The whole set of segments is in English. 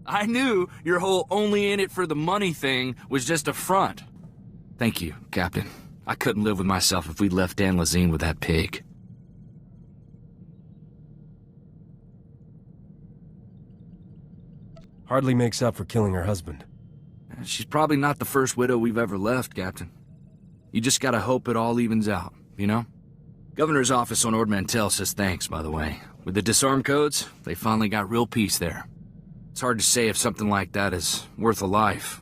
I knew your whole only in it for the money thing was just a front. Thank you, Captain. I couldn't live with myself if we'd left Dan Lazine with that pig. Hardly makes up for killing her husband. She's probably not the first widow we've ever left, Captain. You just gotta hope it all evens out, you know? Governor's office on Ord Mantell says thanks, by the way. With the disarm codes, they finally got real peace there. It's hard to say if something like that is worth a life.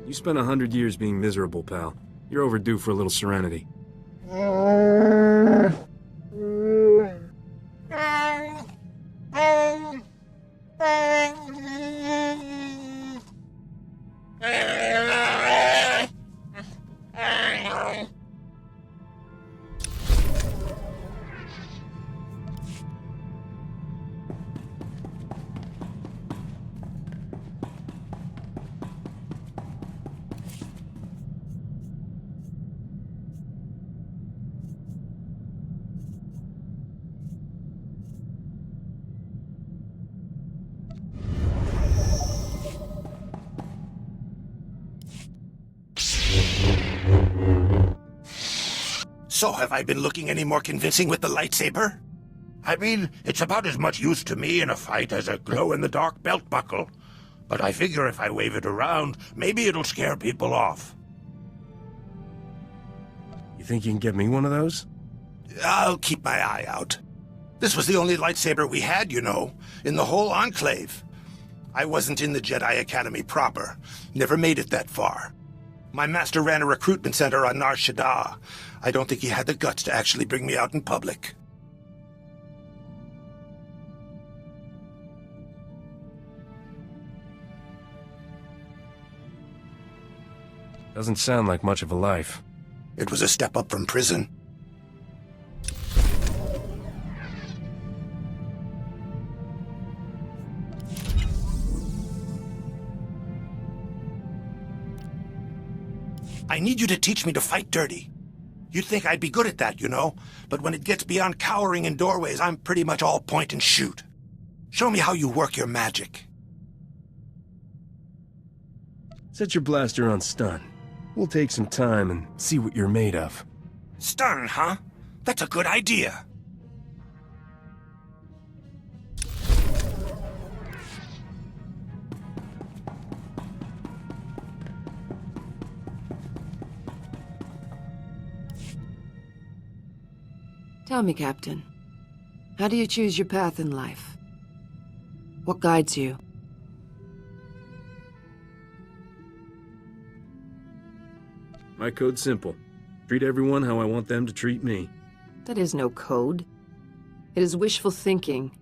You spent 100 years being miserable, pal. You're overdue for a little serenity. So, have I been looking any more convincing with the lightsaber? I mean, it's about as much use to me in a fight as a glow-in-the-dark belt buckle. But I figure if I wave it around, maybe it'll scare people off. You think you can get me one of those? I'll keep my eye out. This was the only lightsaber we had, you know, in the whole Enclave. I wasn't in the Jedi Academy proper. Never made it that far. My master ran a recruitment center on Nar Shaddaa. I don't think he had the guts to actually bring me out in public. Doesn't sound like much of a life. It was a step up from prison. I need you to teach me to fight dirty. You'd think I'd be good at that, you know, but when it gets beyond cowering in doorways, I'm pretty much all point and shoot. Show me how you work your magic. Set your blaster on stun. We'll take some time and see what you're made of. Stun, huh? That's a good idea. Tell me, Captain, how do you choose your path in life? What guides you? My code's simple. Treat everyone how I want them to treat me. That is no code. It is wishful thinking.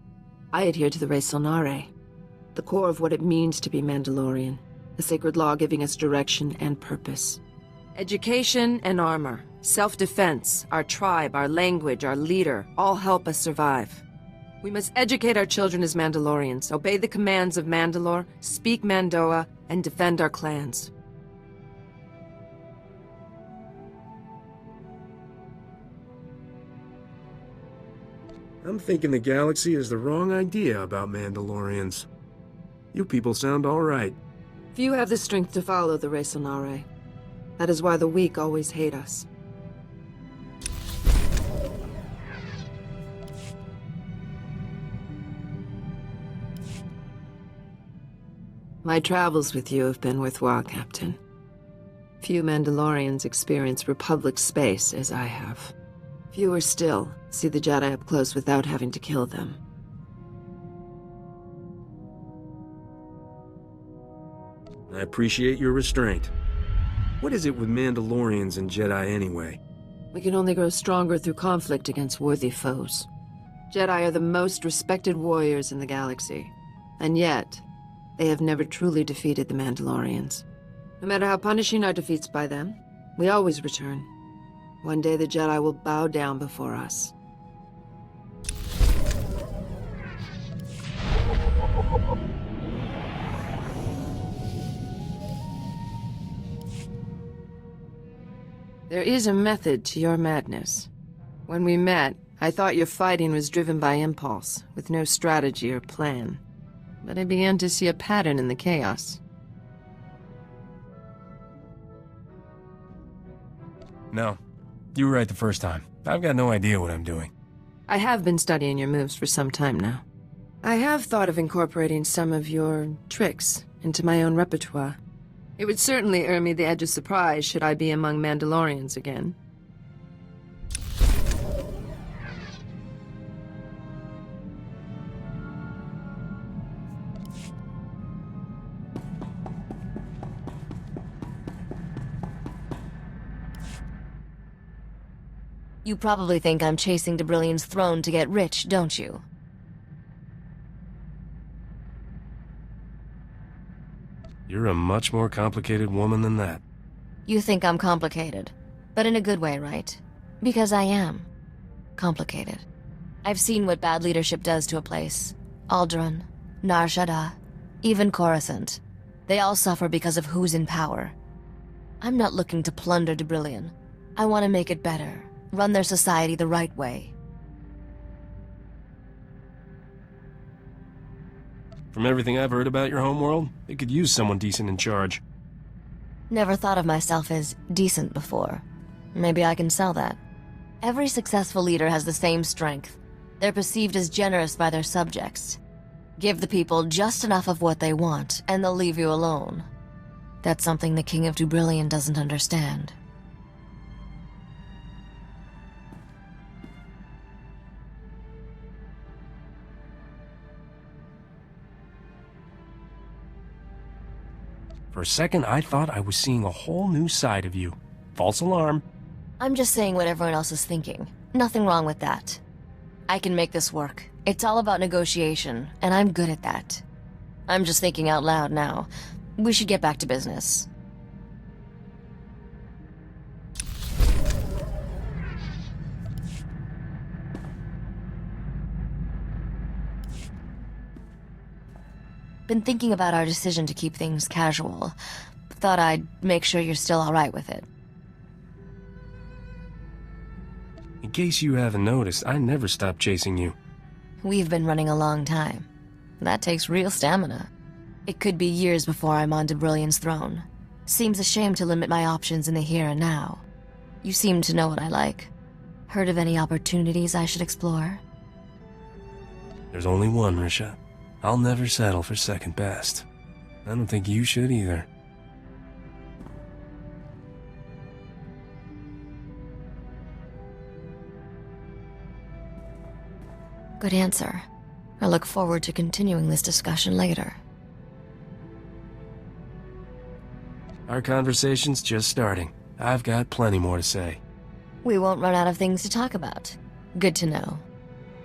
I adhere to the Res Sonare, the core of what it means to be Mandalorian, a sacred law giving us direction and purpose. Education and armor, self-defense, our tribe, our language, our leader, all help us survive. We must educate our children as Mandalorians, obey the commands of Mandalore, speak Mandoa, and defend our clans. I'm thinking the galaxy has the wrong idea about Mandalorians. You people sound all right. Few have the strength to follow the Res Sonare. That is why the weak always hate us. My travels with you have been worthwhile, Captain. Few Mandalorians experience Republic space as I have. Fewer still see the Jedi up close without having to kill them. I appreciate your restraint. What is it with Mandalorians and Jedi anyway? We can only grow stronger through conflict against worthy foes. Jedi are the most respected warriors in the galaxy. And yet, they have never truly defeated the Mandalorians. No matter how punishing our defeats by them, we always return. One day the Jedi will bow down before us. There is a method to your madness. When we met, I thought your fighting was driven by impulse, with no strategy or plan. But I began to see a pattern in the chaos. No, you were right the first time. I've got no idea what I'm doing. I have been studying your moves for some time now. I have thought of incorporating some of your tricks into my own repertoire. It would certainly earn me the edge of surprise should I be among Mandalorians again. You probably think I'm chasing Byrnjolf's throne to get rich, don't you? You're a much more complicated woman than that. You think I'm complicated, but in a good way, right? Because I am complicated. I've seen what bad leadership does to a place. Alderaan, Nar Shaddaa, even Coruscant. They all suffer because of who's in power. I'm not looking to plunder Byrnjolf. I want to make it better, run their society the right way. From everything I've heard about your homeworld, it could use someone decent in charge. Never thought of myself as decent before. Maybe I can sell that. Every successful leader has the same strength. They're perceived as generous by their subjects. Give the people just enough of what they want, and they'll leave you alone. That's something the King of Byrnjolf doesn't understand. For a second, I thought I was seeing a whole new side of you. False alarm. I'm just saying what everyone else is thinking. Nothing wrong with that. I can make this work. It's all about negotiation, and I'm good at that. I'm just thinking out loud now. We should get back to business. Been thinking about our decision to keep things casual. Thought I'd make sure you're still alright with it. In case you haven't noticed, I never stopped chasing you. We've been running a long time. That takes real stamina. It could be years before I'm on Byrnjolf's throne. Seems a shame to limit my options in the here and now. You seem to know what I like. Heard of any opportunities I should explore? There's only one, Risha. I'll never settle for second best. I don't think you should either. Good answer. I look forward to continuing this discussion later. Our conversation's just starting. I've got plenty more to say. We won't run out of things to talk about. Good to know.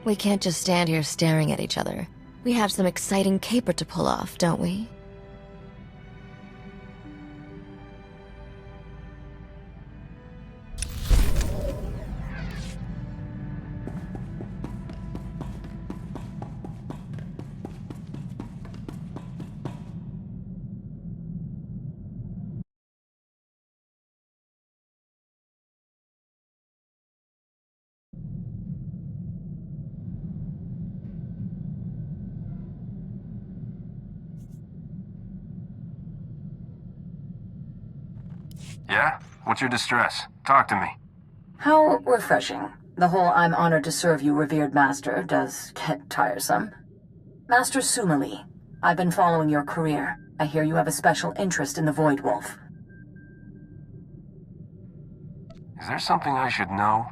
We can't just stand here staring at each other. We have some exciting caper to pull off, don't we? Yeah? What's your distress? Talk to me. How refreshing. The whole "I'm honored to serve you, revered master" does get tiresome. Master Sumali, I've been following your career. I hear you have a special interest in the Void Wolf. Is there something I should know?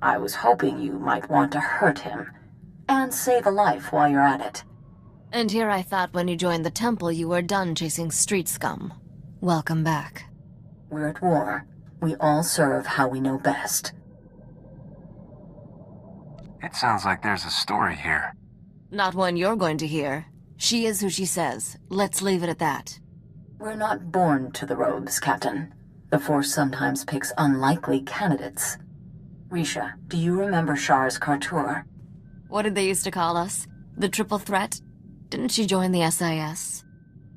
I was hoping you might want to hurt him, and save a life while you're at it. And here I thought when you joined the temple you were done chasing street scum. Welcome back. We're at war. We all serve how we know best. It sounds like there's a story here. Not one you're going to hear. She is who she says. Let's leave it at that. We're not born to the robes, Captain. The Force sometimes picks unlikely candidates. Risha, do you remember Shar's Kartur? What did they used to call us? The Triple Threat? Didn't she join the SIS?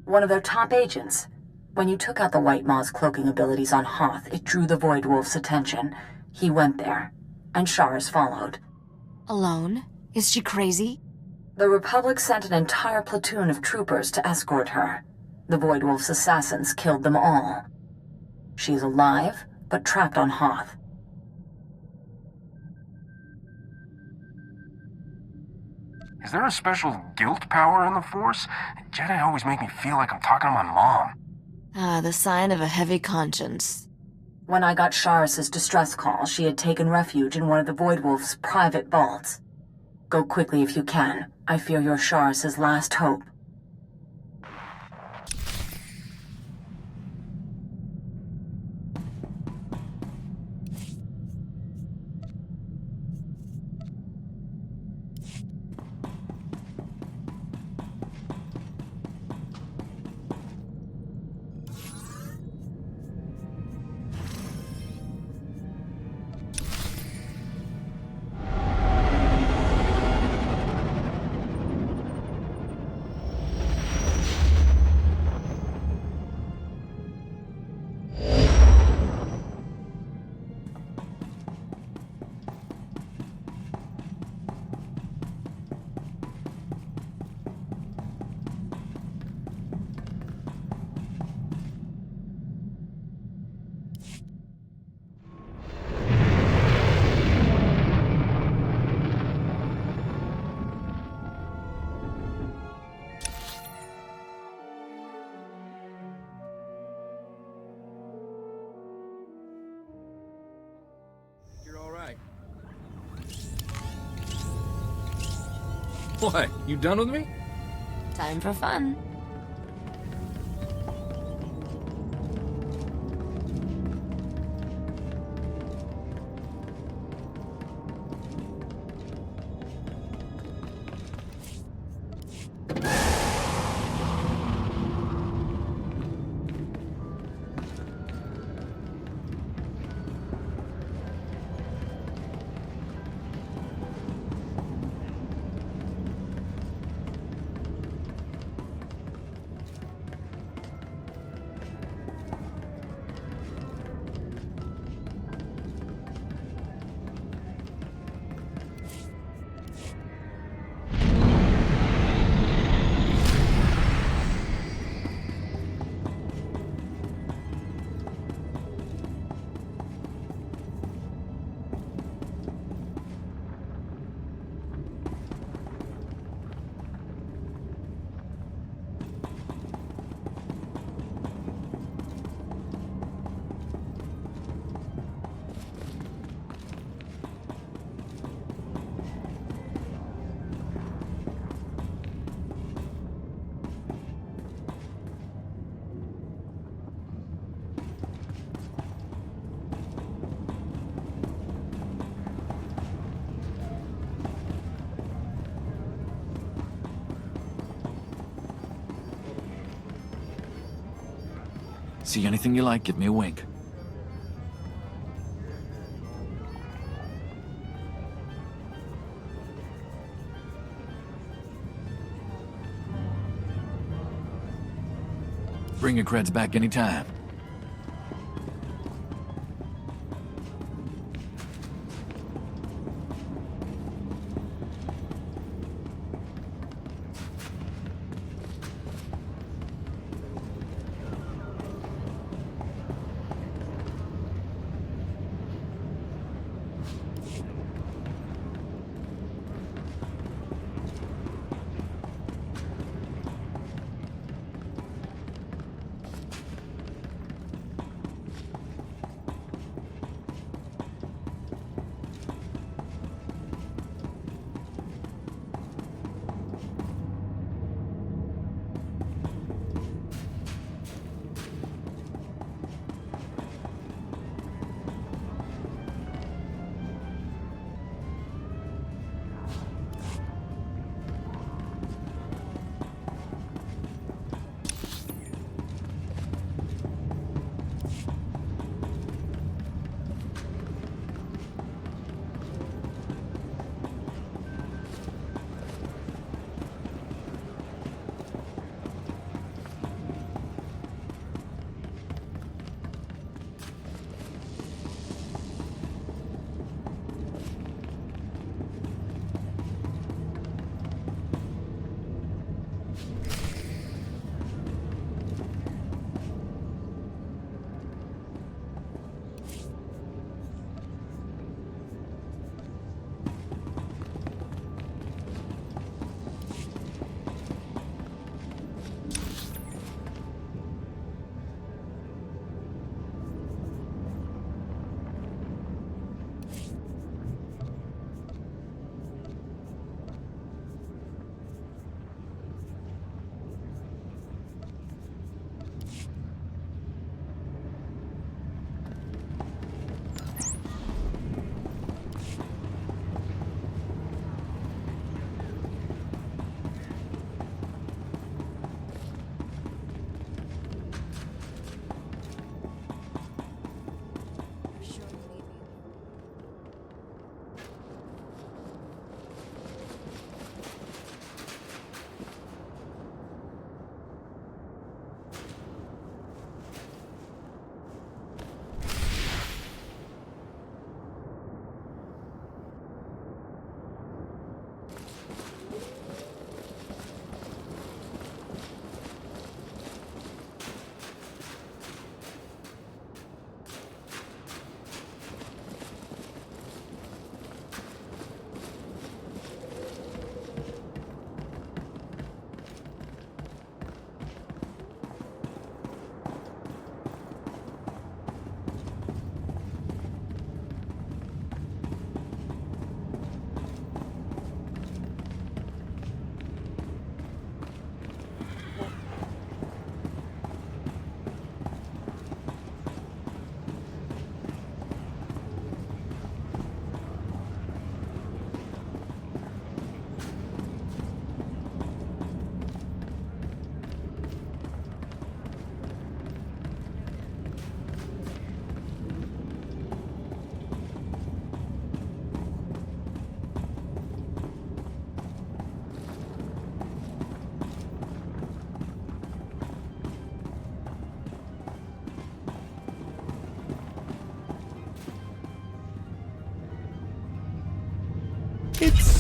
One of their top agents. When you took out the White Maw's cloaking abilities on Hoth, it drew the Void Wolf's attention. He went there, and Shar's followed. Alone? Is she crazy? The Republic sent an entire platoon of troopers to escort her. The Void Wolf's assassins killed them all. She's alive, but trapped on Hoth. Is there a special guilt power in the Force? Jedi always make me feel like I'm talking to my mom. Ah, the sign of a heavy conscience. When I got Sharis's distress call, she had taken refuge in one of the Void Wolf's private vaults. Go quickly if you can. I fear you're Sharis's last hope. What? You done with me? Time for fun. See anything you like, give me a wink. Bring your creds back anytime.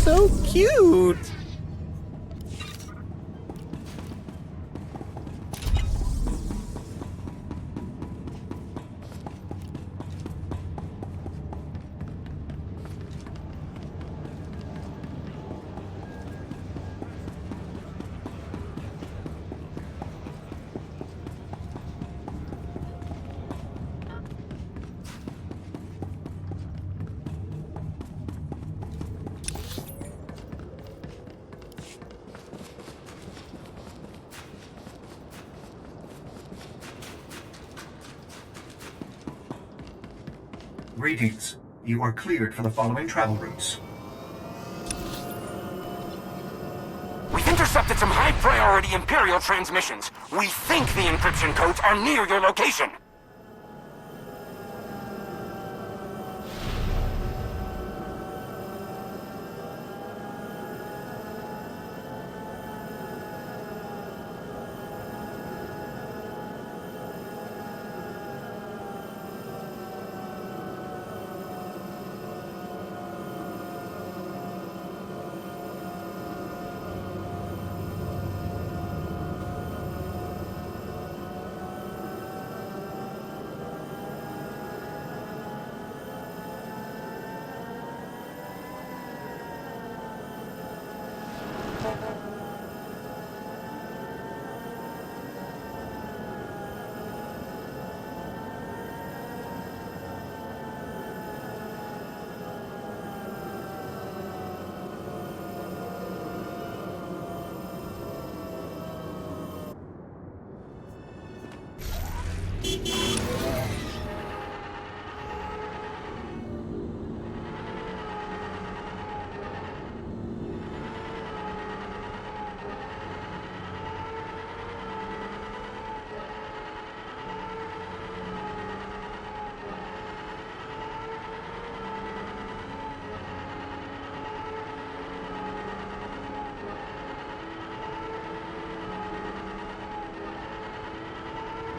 so cute! Greetings. You are cleared for the following travel routes. We've intercepted some high-priority Imperial transmissions. We think the encryption codes are near your location.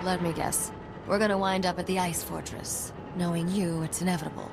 Let me guess. We're gonna wind up at the Ice Fortress. Knowing you, it's inevitable.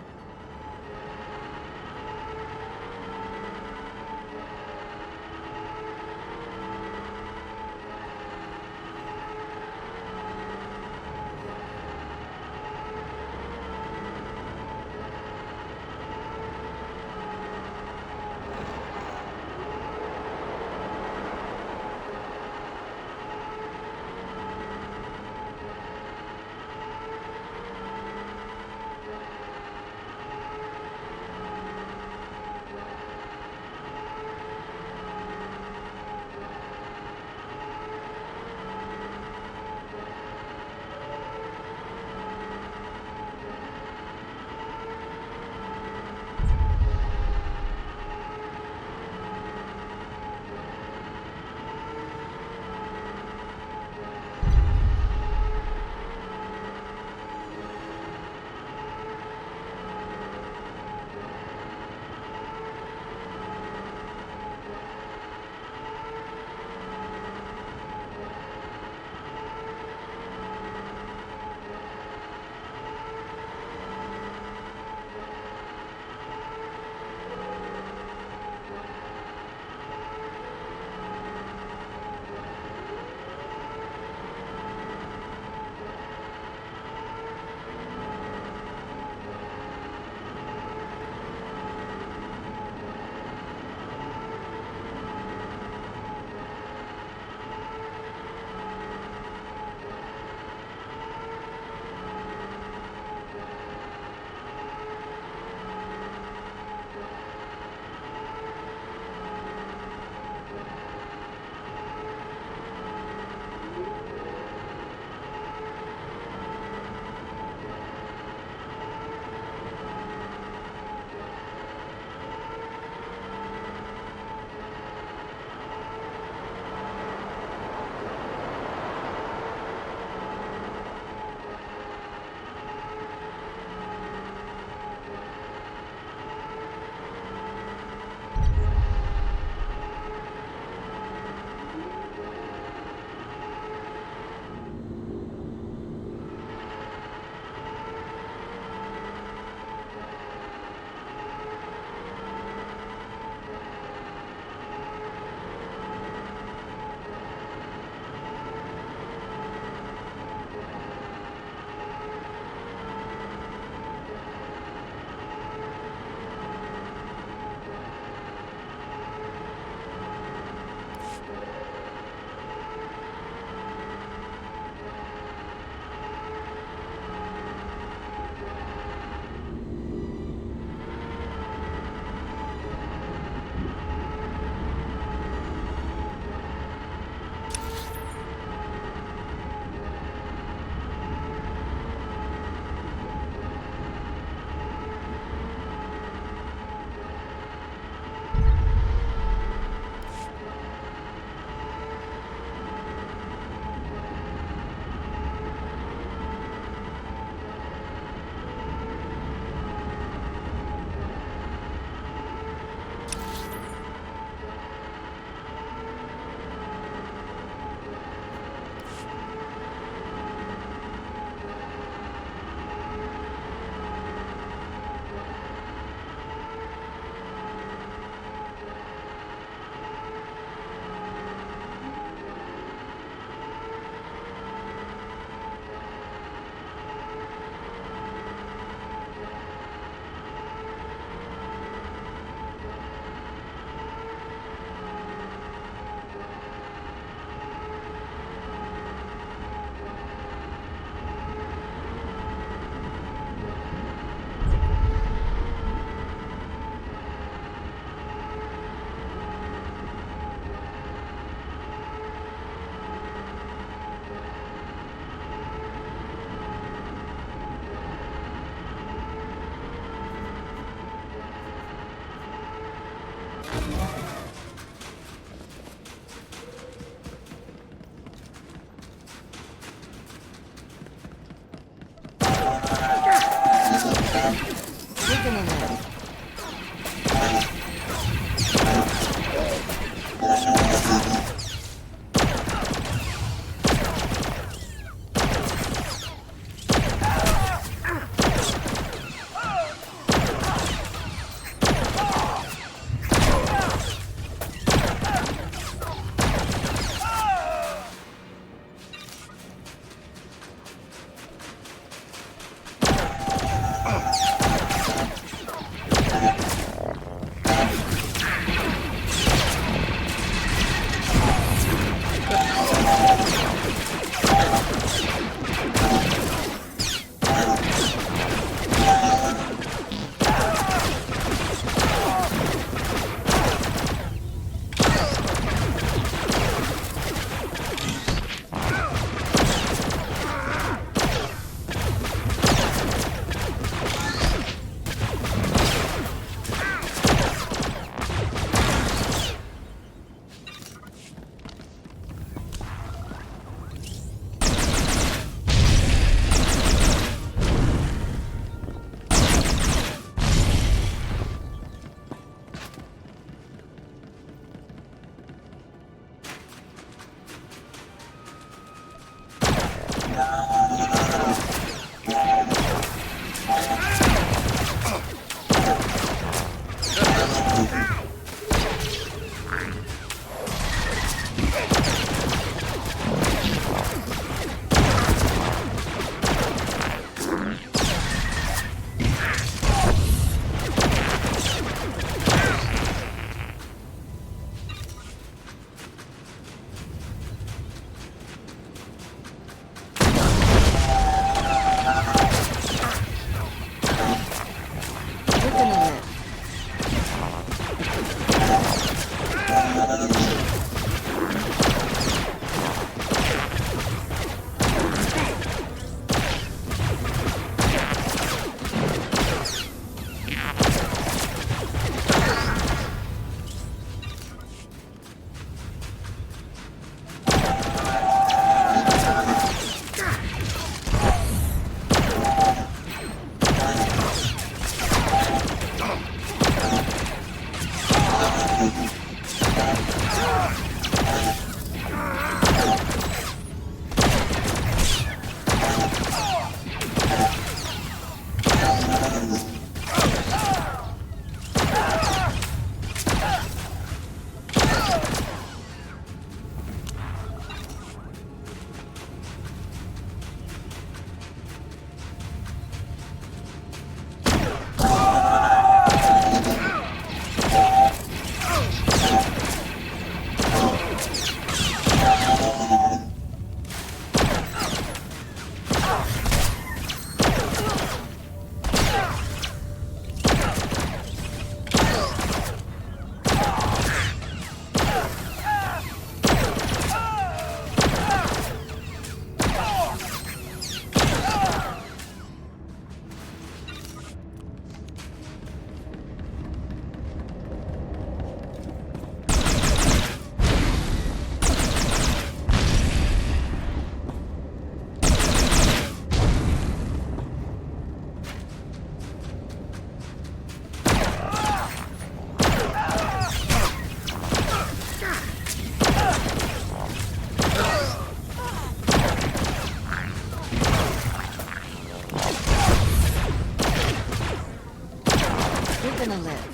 gonna live.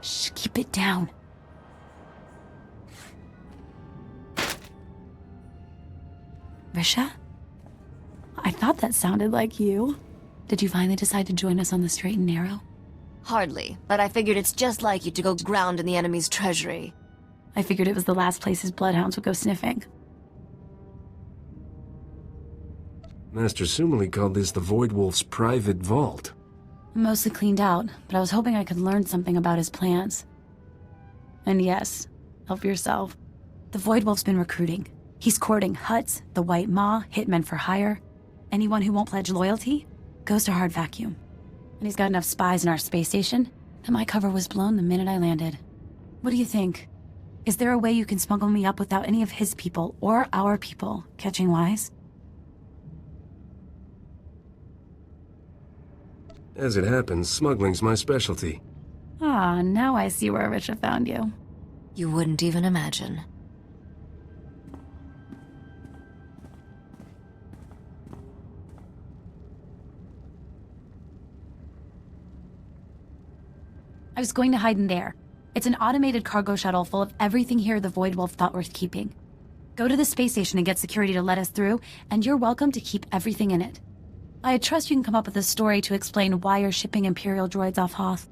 Shh, keep it down. Risha? thought that sounded like you. Did you finally decide to join us on the straight and narrow? Hardly, but I figured it's just like you to go ground in the enemy's treasury. I figured it was the last place his bloodhounds would go sniffing. Master Sumali called this the Void Wolf's private vault. I'm mostly cleaned out, but I was hoping I could learn something about his plans. And yes, help yourself. The Void Wolf's been recruiting. He's courting Huts, the White Maw, hitmen for hire. Anyone who won't pledge loyalty goes to hard vacuum. And he's got enough spies in our space station that my cover was blown the minute I landed. What do you think? Is there a way you can smuggle me up without any of his people or our people catching wise? As it happens, smuggling's my specialty. Ah, now I see where Risha found you. You wouldn't even imagine. I was going to hide in there. It's an automated cargo shuttle full of everything here the Void Wolf thought worth keeping. Go to the space station and get security to let us through, and you're welcome to keep everything in it. I trust you can come up with a story to explain why you're shipping Imperial droids off Hoth.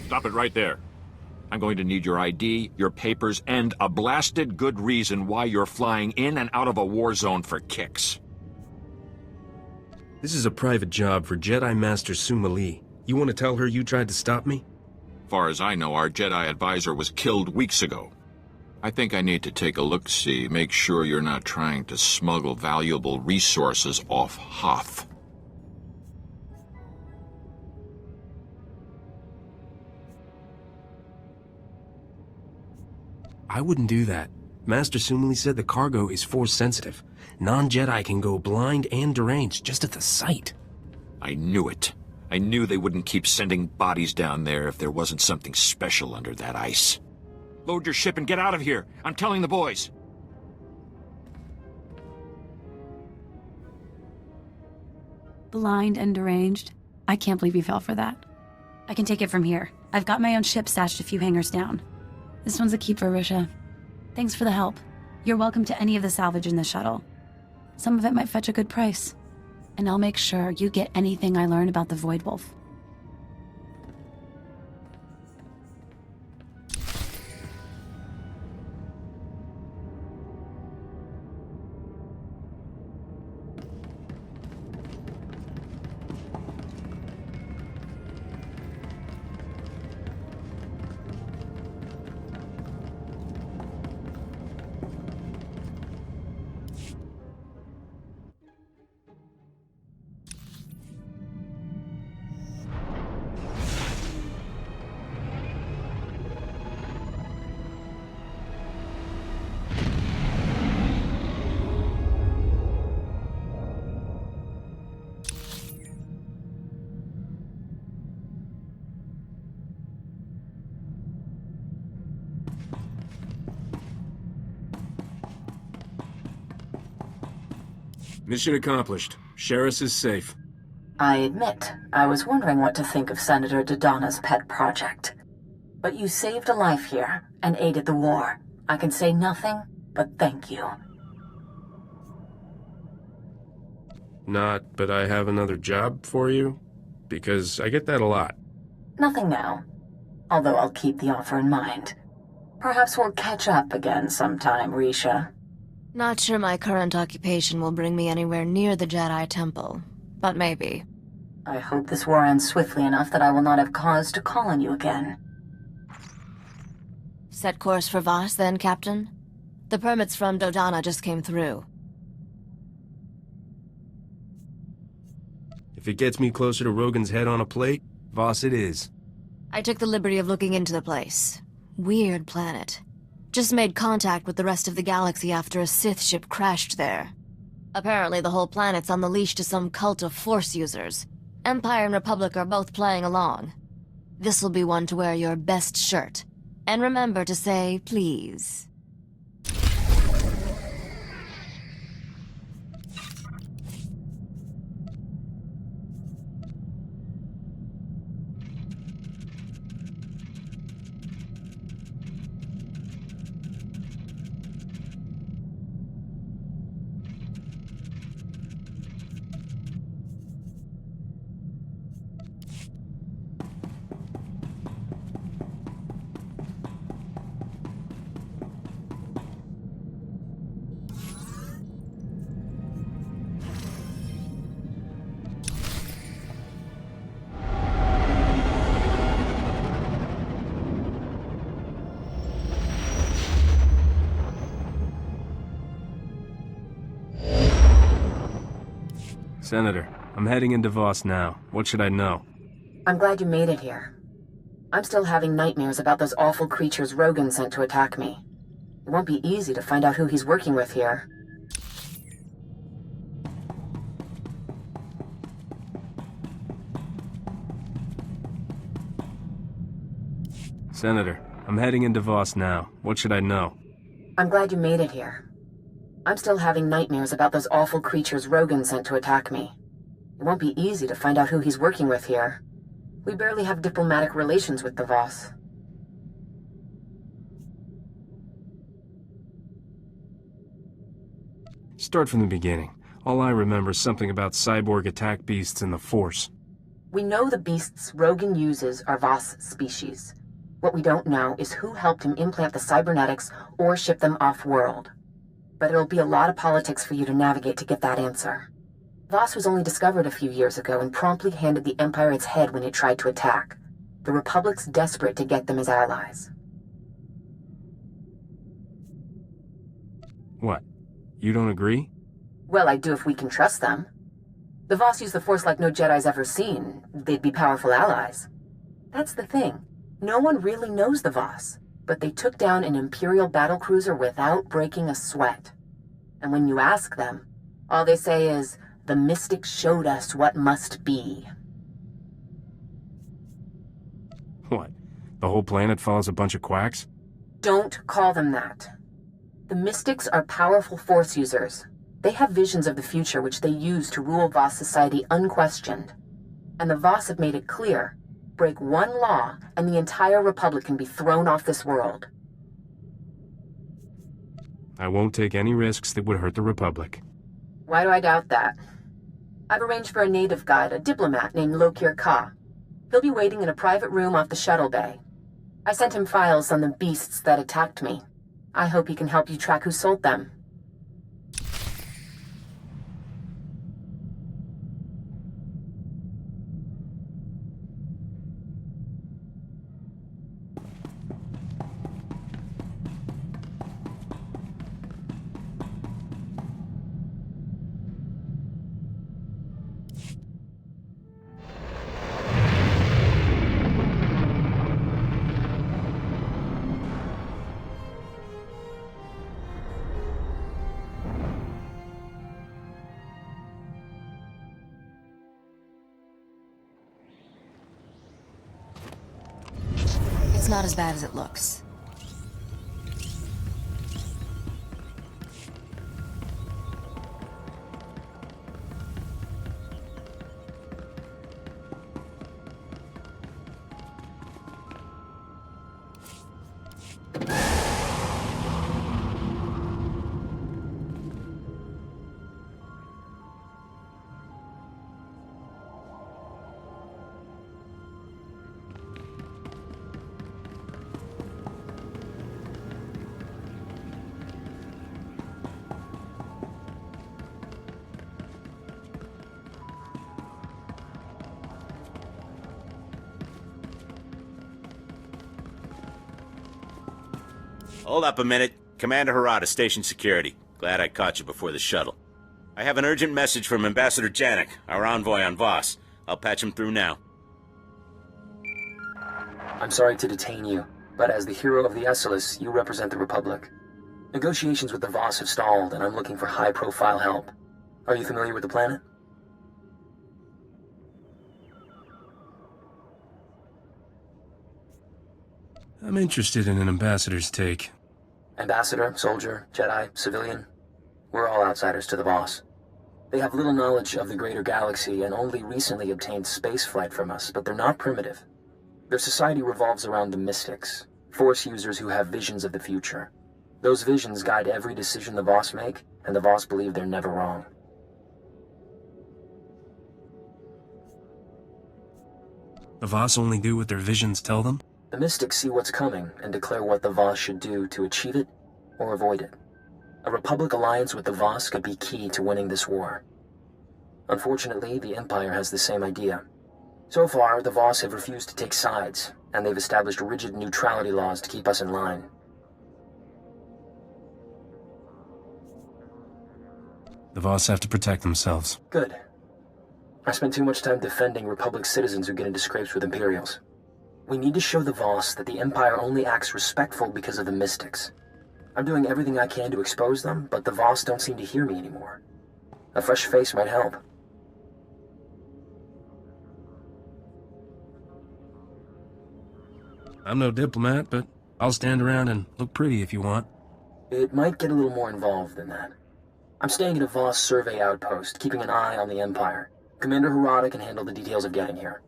Stop it right there. I'm going to need your ID, your papers, and a blasted good reason why you're flying in and out of a war zone for kicks. This is a private job for Jedi Master Suma Lee. You want to tell her you tried to stop me? Far as I know, our Jedi advisor was killed weeks ago. I think I need to take a look-see, make sure you're not trying to smuggle valuable resources off Hoth. I wouldn't do that. Master Suma Lee said the cargo is Force-sensitive. Non-Jedi can go blind and deranged just at the sight. I knew it. I knew they wouldn't keep sending bodies down there if there wasn't something special under that ice. Load your ship and get out of here. I'm telling the boys. Blind and deranged? I can't believe you fell for that. I can take it from here. I've got my own ship stashed a few hangars down. This one's a keeper, Risha. Thanks for the help. You're welcome to any of the salvage in the shuttle. Some of it might fetch a good price. And I'll make sure you get anything I learn about the Voidwolf. Mission accomplished. Sheris is safe. I admit, I was wondering what to think of Senator Dodonna's pet project. But you saved a life here, and aided the war. I can say nothing but thank you. Not, but I have another job for you? Because I get that a lot. Nothing now. Although I'll keep the offer in mind. Perhaps we'll catch up again sometime, Risha. Not sure my current occupation will bring me anywhere near the Jedi Temple, but maybe. I hope this war ends swiftly enough that I will not have cause to call on you again. Set course for Voss, then, Captain? The permits from Dodonna just came through. If it gets me closer to Rogan's head on a plate, Voss it is. I took the liberty of looking into the place. Weird planet. Just made contact with the rest of the galaxy after a Sith ship crashed there. Apparently the whole planet's on the leash to some cult of Force users. Empire and Republic are both playing along. This'll be one to wear your best shirt. And remember to say please. Senator, I'm heading into Voss now. What should I know? I'm glad you made it here. I'm still having nightmares about those awful creatures Rogan sent to attack me. It won't be easy to find out who he's working with here. Senator, I'm heading into Voss now. What should I know? I'm glad you made it here. I'm still having nightmares about those awful creatures Rogan sent to attack me. It won't be easy to find out who he's working with here. We barely have diplomatic relations with the Voss. Start from the beginning. All I remember is something about cyborg attack beasts and the Force. We know the beasts Rogan uses are Voss species. What we don't know is who helped him implant the cybernetics or ship them off-world. But it'll be a lot of politics for you to navigate to get that answer. Voss was only discovered a few years ago and promptly handed the Empire its head when it tried to attack. The Republic's desperate to get them as allies. What? You don't agree? Well, I do if we can trust them. The Voss use the Force like no Jedi's ever seen. They'd be powerful allies. That's the thing. No one really knows the Voss, but they took down an Imperial battlecruiser without breaking a sweat. And when you ask them, all they say is, "The Mystics showed us what must be." What? The whole planet follows a bunch of quacks? Don't call them that. The Mystics are powerful Force users. They have visions of the future which they use to rule Voss society unquestioned. And the Voss have made it clear, break one law and the entire Republic can be thrown off this world. I won't take any risks that would hurt the Republic. Why do I doubt that? I've arranged for a native guide, a diplomat named Lokir Ka. He'll be waiting in a private room off the shuttle bay. I sent him files on the beasts that attacked me. I hope he can help you track who sold them. It's not as bad as it looks. Hold up a minute. Commander Harada, Station Security. Glad I caught you before the shuttle. I have an urgent message from Ambassador Janik, our envoy on Voss. I'll patch him through now. I'm sorry to detain you, but as the hero of the Esselis, you represent the Republic. Negotiations with the Voss have stalled, and I'm looking for high-profile help. Are you familiar with the planet? I'm interested in an ambassador's take. Ambassador, soldier, Jedi, civilian, we're all outsiders to the Voss. They have little knowledge of the greater galaxy and only recently obtained spaceflight from us, but they're not primitive. Their society revolves around the Mystics, Force users who have visions of the future. Those visions guide every decision the Voss make, and the Voss believe they're never wrong. The Voss only do what their visions tell them? The Mystics see what's coming and declare what the Voss should do to achieve it or avoid it. A Republic alliance with the Voss could be key to winning this war. Unfortunately, the Empire has the same idea. So far, the Voss have refused to take sides, and they've established rigid neutrality laws to keep us in line. The Voss have to protect themselves. Good. I spent too much time defending Republic citizens who get into scrapes with Imperials. We need to show the Voss that the Empire only acts respectful because of the Mystics. I'm doing everything I can to expose them, but the Voss don't seem to hear me anymore. A fresh face might help. I'm no diplomat, but I'll stand around and look pretty if you want. It might get a little more involved than that. I'm staying at a Voss survey outpost, keeping an eye on the Empire. Commander Harada can handle the details of getting here.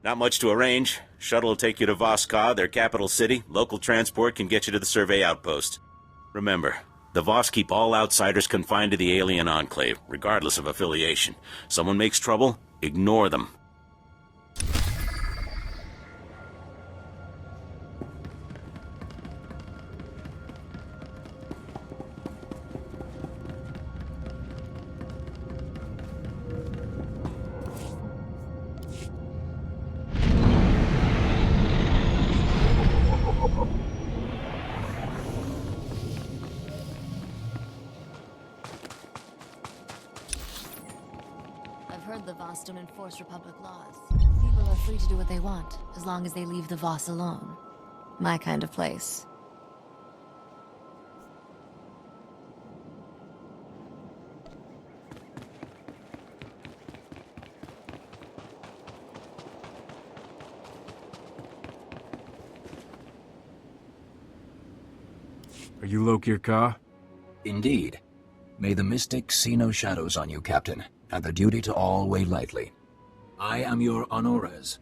Not much to arrange. Shuttle will take you to Voss-Ka, their capital city. Local transport can get you to the survey outpost. Remember, The Voss keep all outsiders confined to the alien enclave, regardless of affiliation. Someone makes trouble, ignore them. The Voss don't enforce Republic laws. People are free to do what they want, as long as they leave the Voss alone. My kind of place. Are you Lokir Ka? Indeed. May the Mystic see no shadows on you, Captain, and the duty to all weigh lightly. I am your Honores.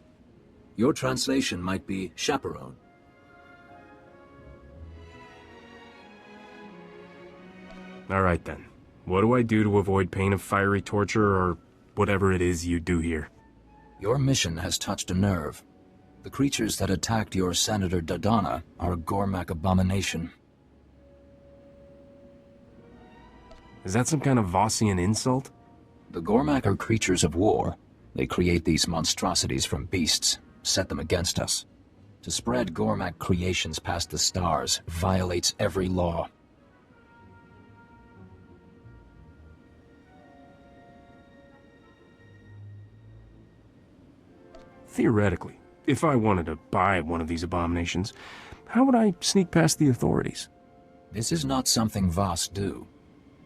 Your translation might be chaperone. All right then. What do I do to avoid pain of fiery torture or whatever it is you do here? Your mission has touched a nerve. The creatures that attacked your Senator Dodonna are a Gormak abomination. Is that some kind of Vossian insult? The Gormak are creatures of war. They create these monstrosities from beasts, set them against us. To spread Gormak creations past the stars violates every law. Theoretically, if I wanted to buy one of these abominations, how would I sneak past the authorities? This is not something Voss do.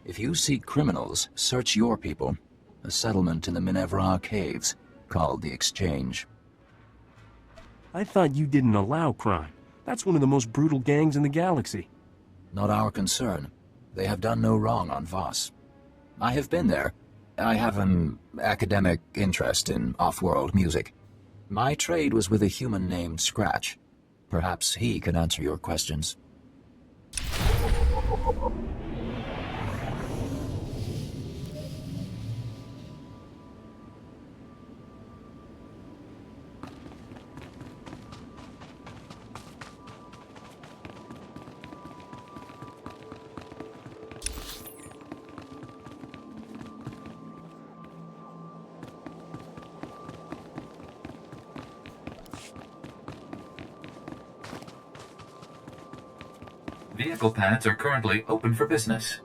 If you seek criminals, search your people. A settlement in the Minevra caves, called the Exchange. I thought you didn't allow crime. That's one of the most brutal gangs in the galaxy. Not our concern. They have done no wrong on Voss. I have been there. I have an academic interest in off-world music. My trade was with a human named Scratch. Perhaps he can answer your questions. Vehicle pads are currently open for business.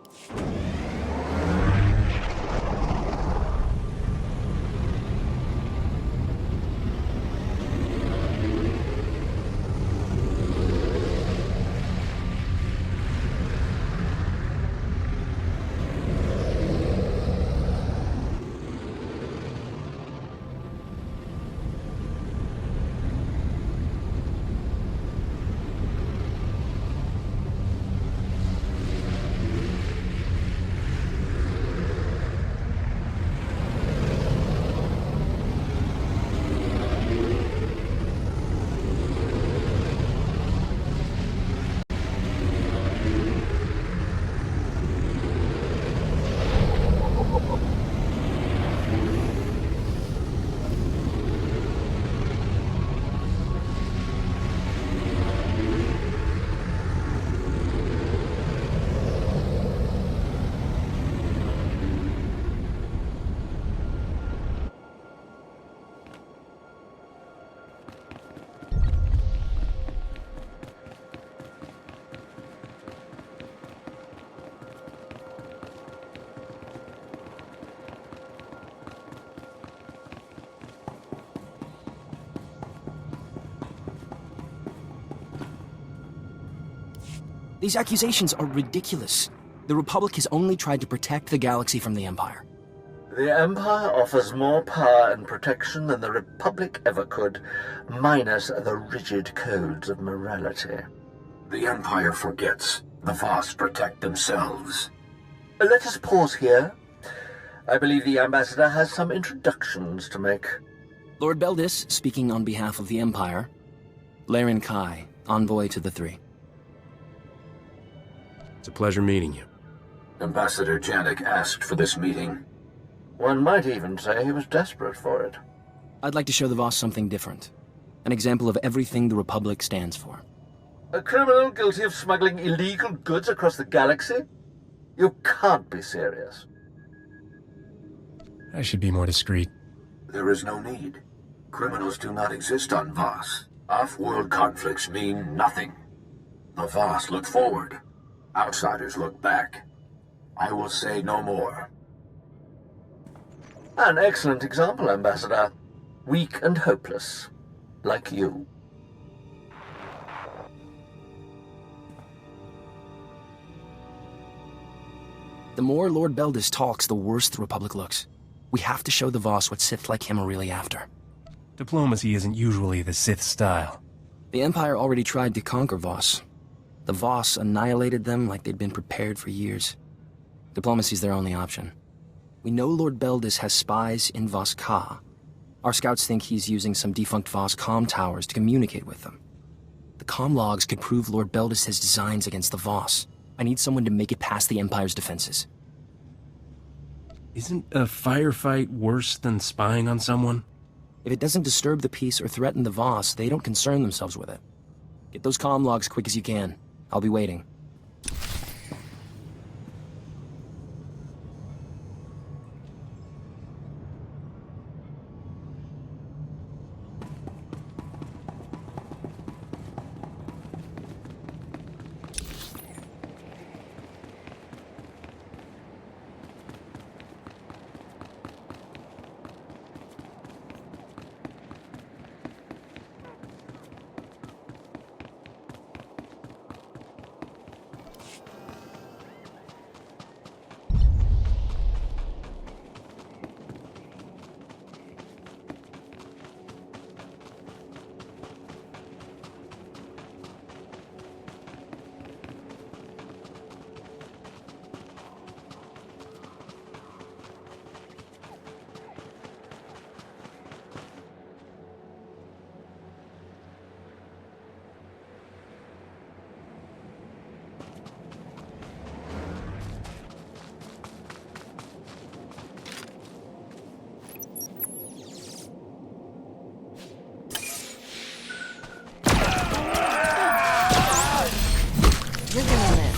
These accusations are ridiculous. The Republic has only tried to protect the galaxy from the Empire. The Empire offers more power and protection than the Republic ever could, minus the rigid codes of morality. The Empire forgets. The Voss protect themselves. Let us pause here. I believe the Ambassador has some introductions to make. Lord Beldis, speaking on behalf of the Empire. Laren Kai, envoy to the Three. It's a pleasure meeting you. Ambassador Janek asked for this meeting. One might even say he was desperate for it. I'd like to show the Voss something different. An example of everything the Republic stands for. A criminal guilty of smuggling illegal goods across the galaxy? You can't be serious. I should be more discreet. There is no need. Criminals do not exist on Voss. Off-world conflicts mean nothing. The Voss look forward. Outsiders look back. I will say no more. An excellent example, Ambassador. Weak and hopeless. Like you. The more Lord Beldis talks, the worse the Republic looks. We have to show the Voss what Sith like him are really after. Diplomacy isn't usually the Sith style. The Empire already tried to conquer Voss. The Voss annihilated them like they'd been prepared for years. Diplomacy's their only option. We know Lord Beldis has spies in Voss Ka. Our scouts think he's using some defunct Voss comm towers to communicate with them. The comm logs could prove Lord Beldis has designs against the Voss. I need someone to make it past the Empire's defenses. Isn't a firefight worse than spying on someone? If it doesn't disturb the peace or threaten the Voss, they don't concern themselves with it. Get those comm logs quick as you can. I'll be waiting. You're gonna live.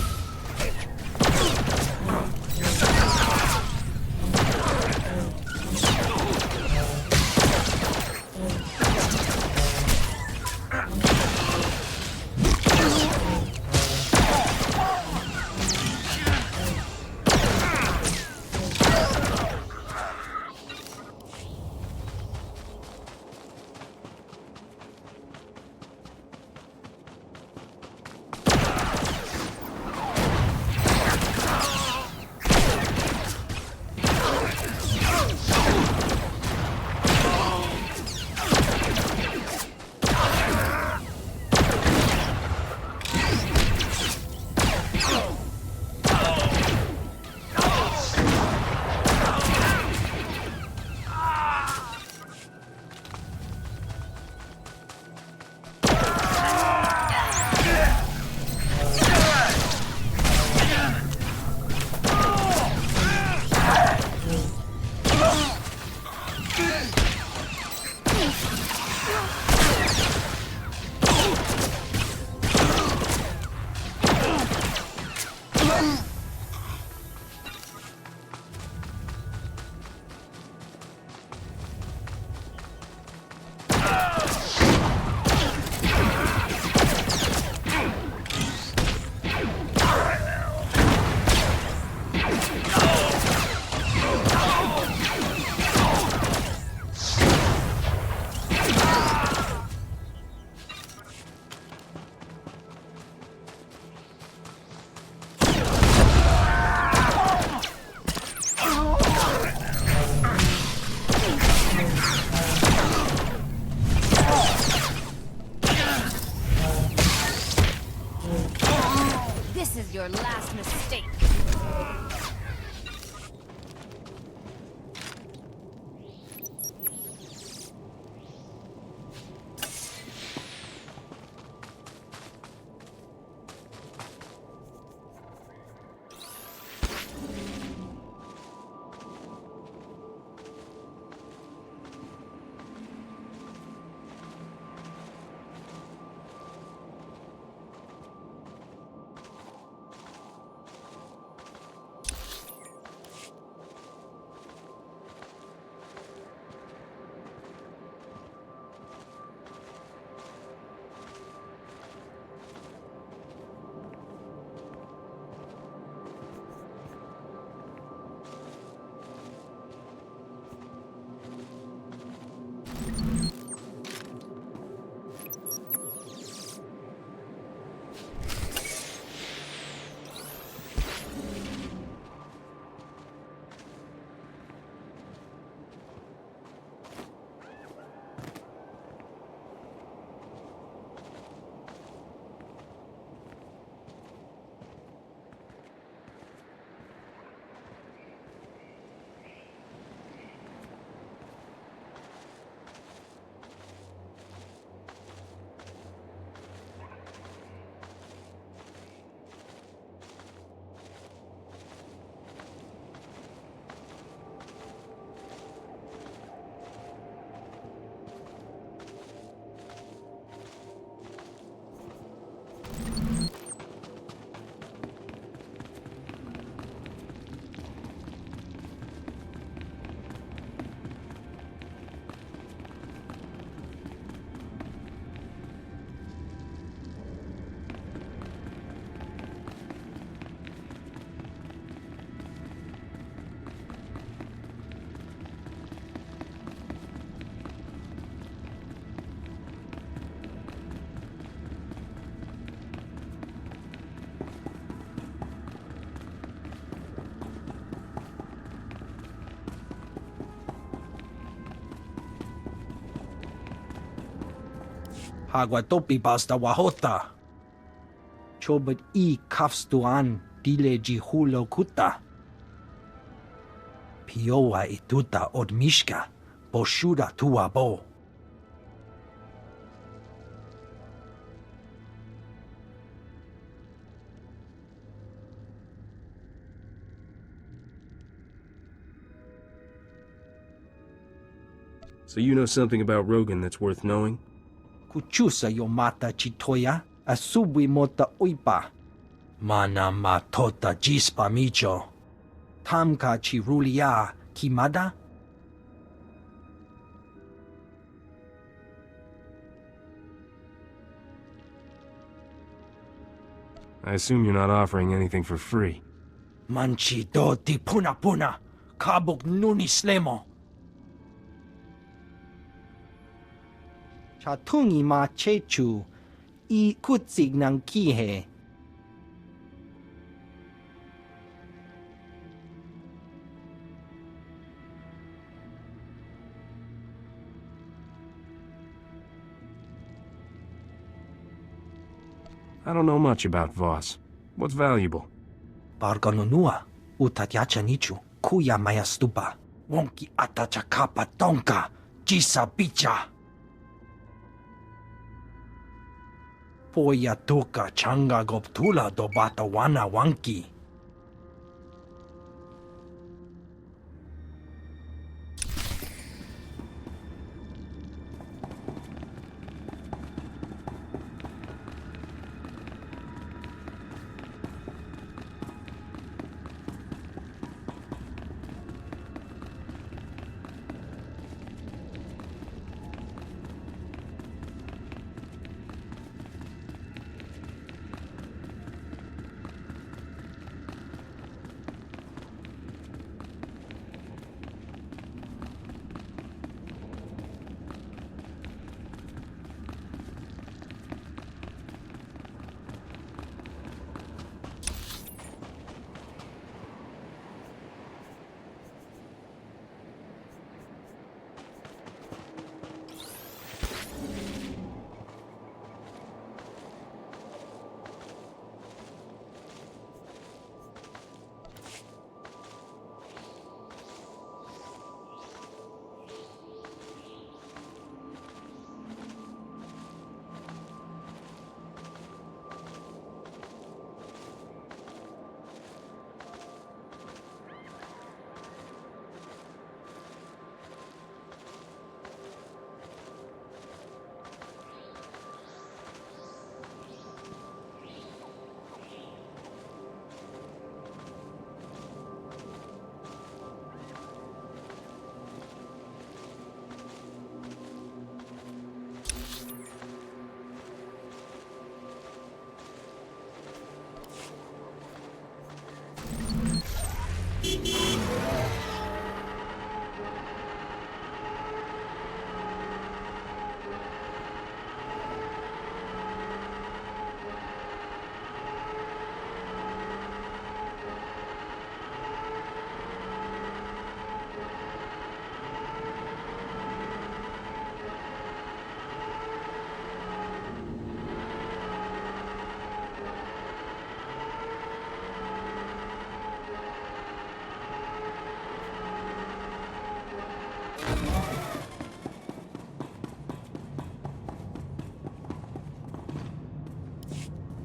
This is your last mistake. Hagwatopi basta wahota. Chobot I kafstuan dile jihulo kuta. Piowa ituta odmishka, boshuda tuabo. So you know something about Rogan that's worth knowing? Kuchusa yomata chitoya, asubwi mota uipa. Mana matota jispa micho. Tamka chirulia kimada? I assume you're not offering anything for free. Manchi do di puna puna, kabuk nuni slemo. Chatungi ma chechu, I kutsig ng kihe. I don't know much about Voss. What's valuable? Barganonua, utatyacha nichu, kuya maya stupa. Wonki atachakapa tonka, jisa bicha. Poya tuka changa goptula do batawana wanki.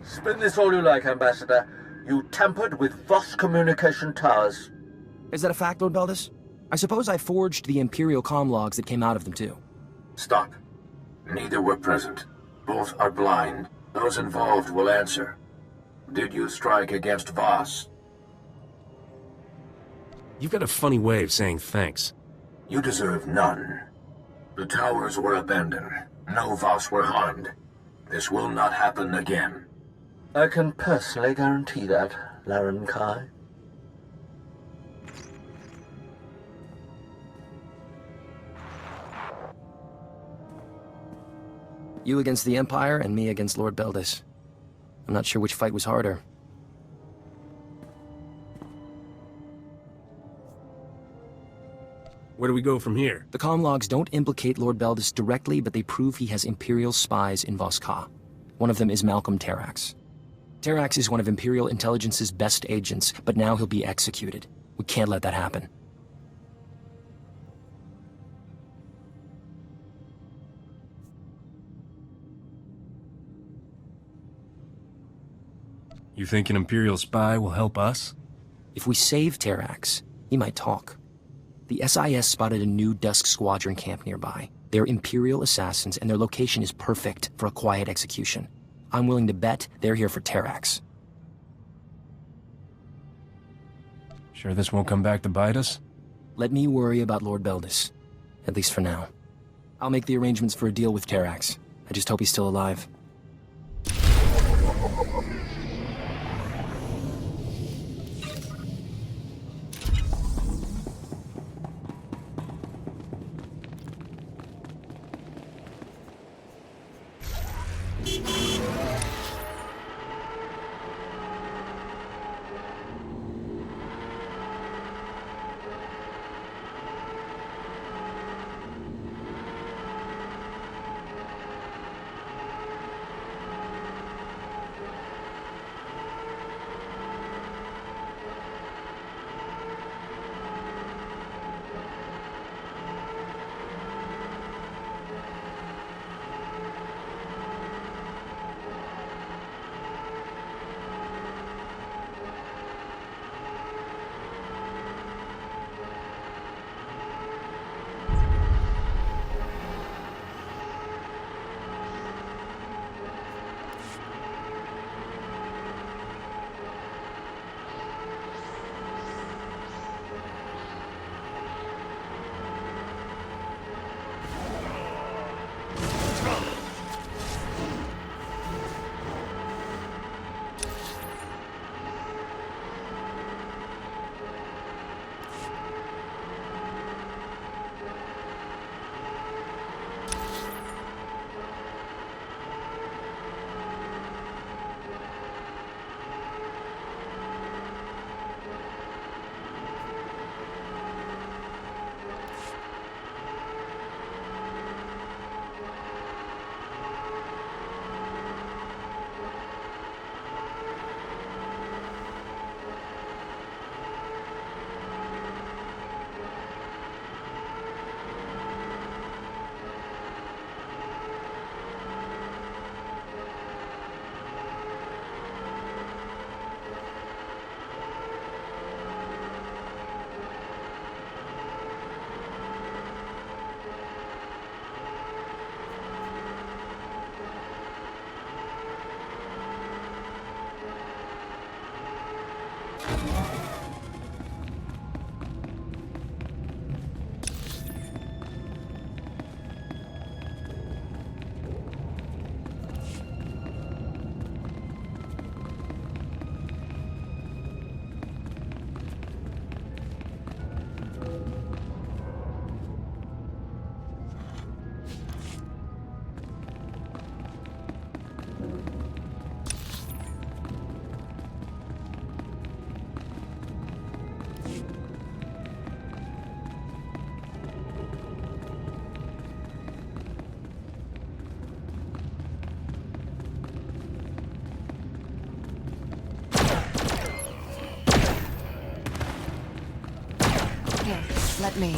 Spin this all you like, Ambassador. You tampered with Voss communication towers. Is that a fact, Lord Beldis? I suppose I forged the Imperial comm logs that came out of them, too. Stop. Neither were present. Both are blind. Those involved will answer. Did you strike against Voss? You've got a funny way of saying thanks. You deserve none. The towers were abandoned. No Voss were harmed. This will not happen again. I can personally guarantee that, Laren Kai. You against the Empire, and me against Lord Beldis. I'm not sure which fight was harder. Where do we go from here? The comm logs don't implicate Lord Beldis directly, but they prove he has Imperial spies in Voss-Ka. One of them is Malcolm Terrax. Terrax is one of Imperial Intelligence's best agents, but now he'll be executed. We can't let that happen. You think an Imperial spy will help us? If we save Terrax, he might talk. The SIS spotted a new Dusk Squadron camp nearby. They're Imperial assassins, and their location is perfect for a quiet execution. I'm willing to bet they're here for Terrax. Sure this won't come back to bite us? Let me worry about Lord Beldis. At least for now. I'll make the arrangements for a deal with Terrax. I just hope he's still alive. Let me.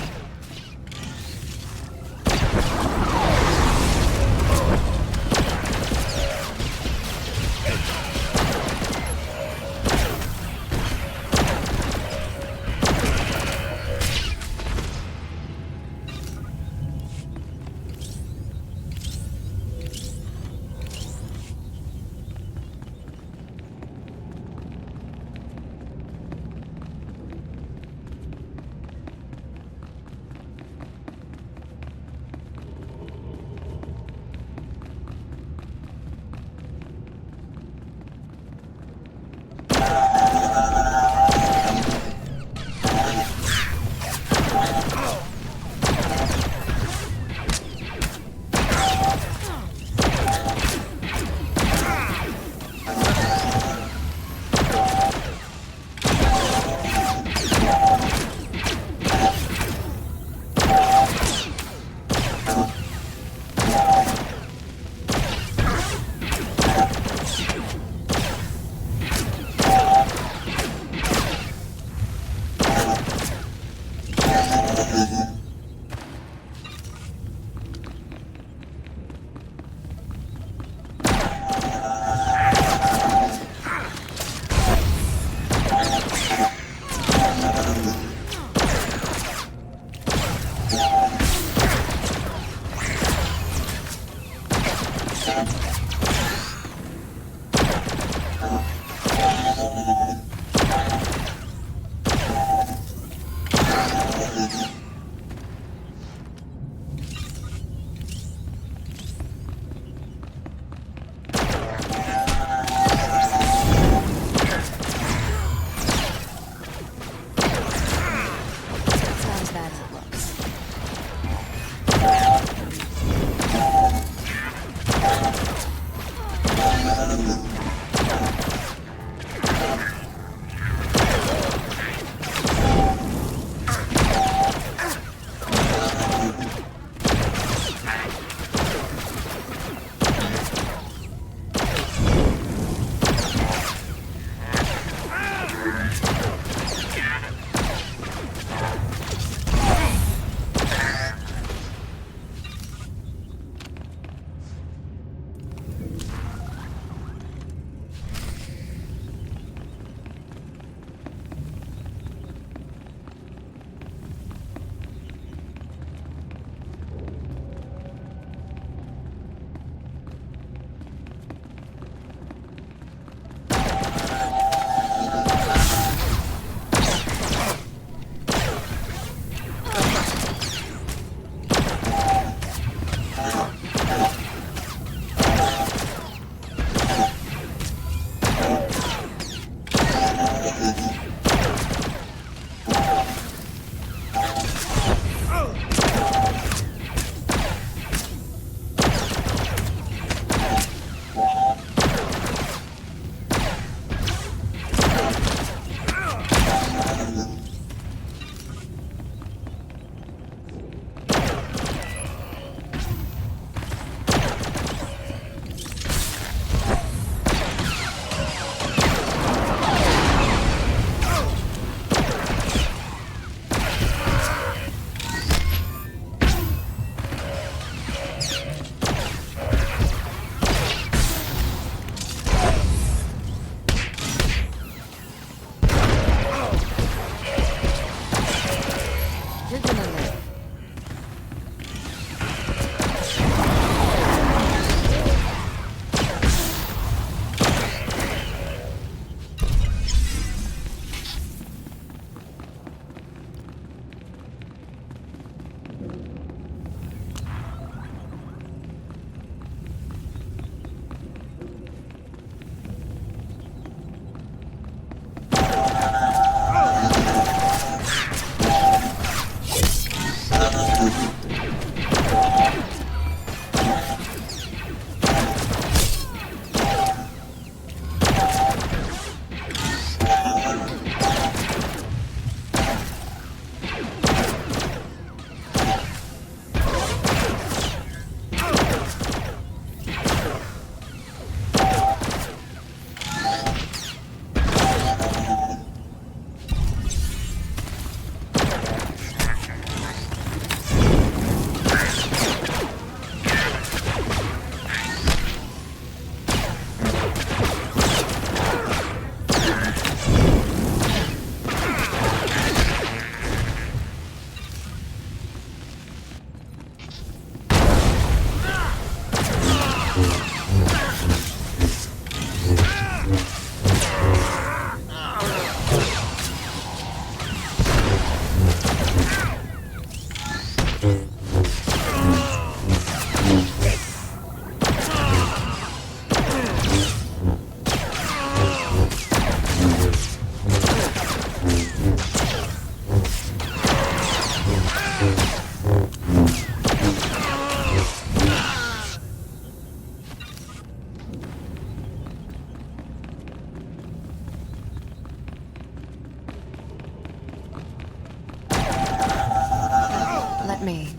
Let me.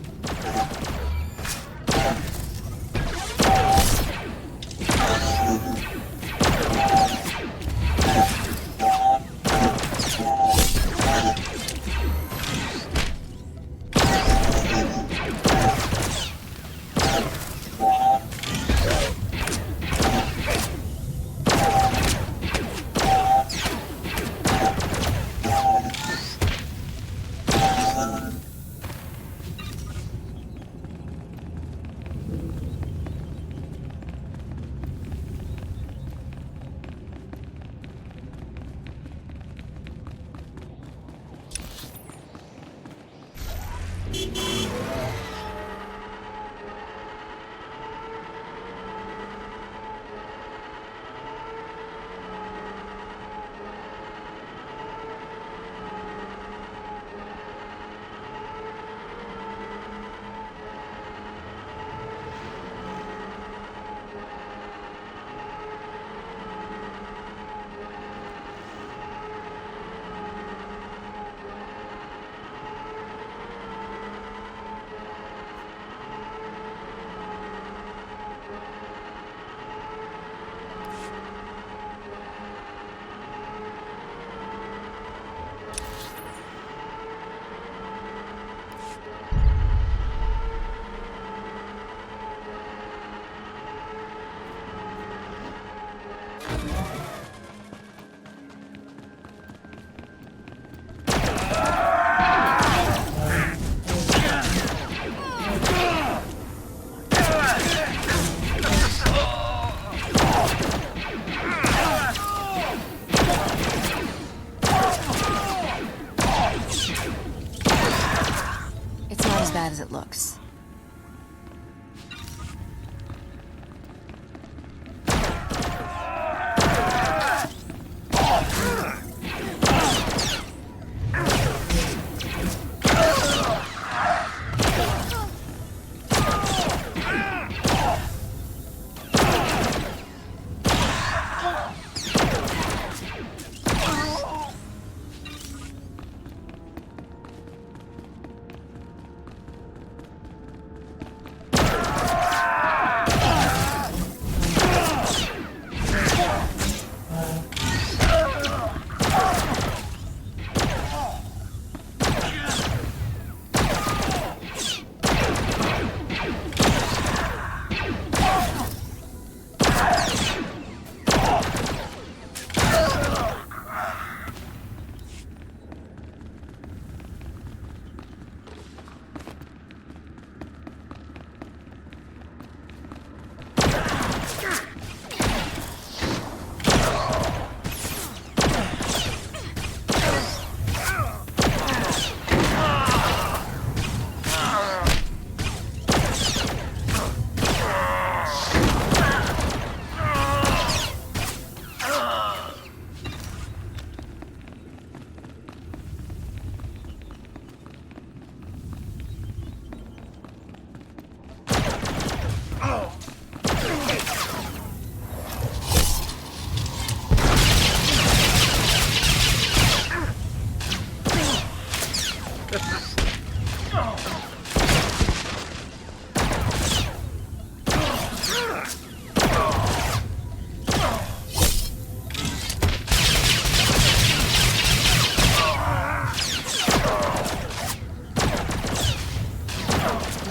As it looks.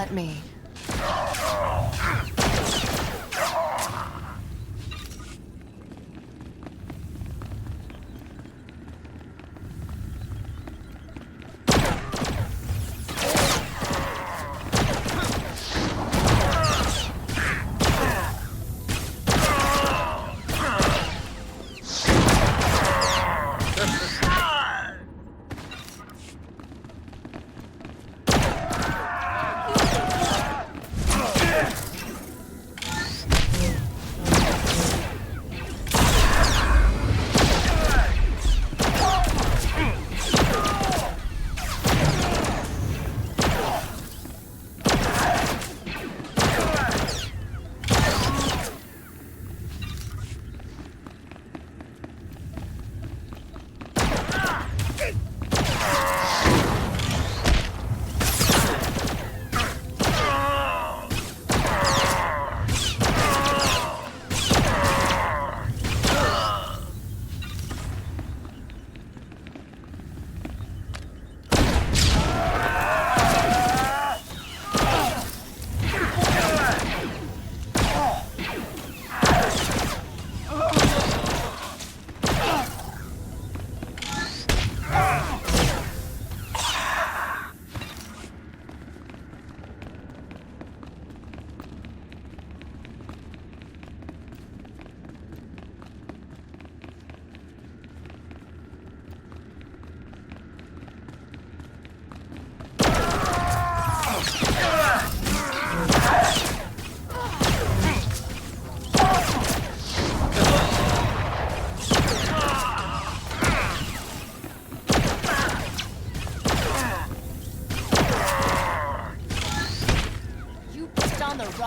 Let me.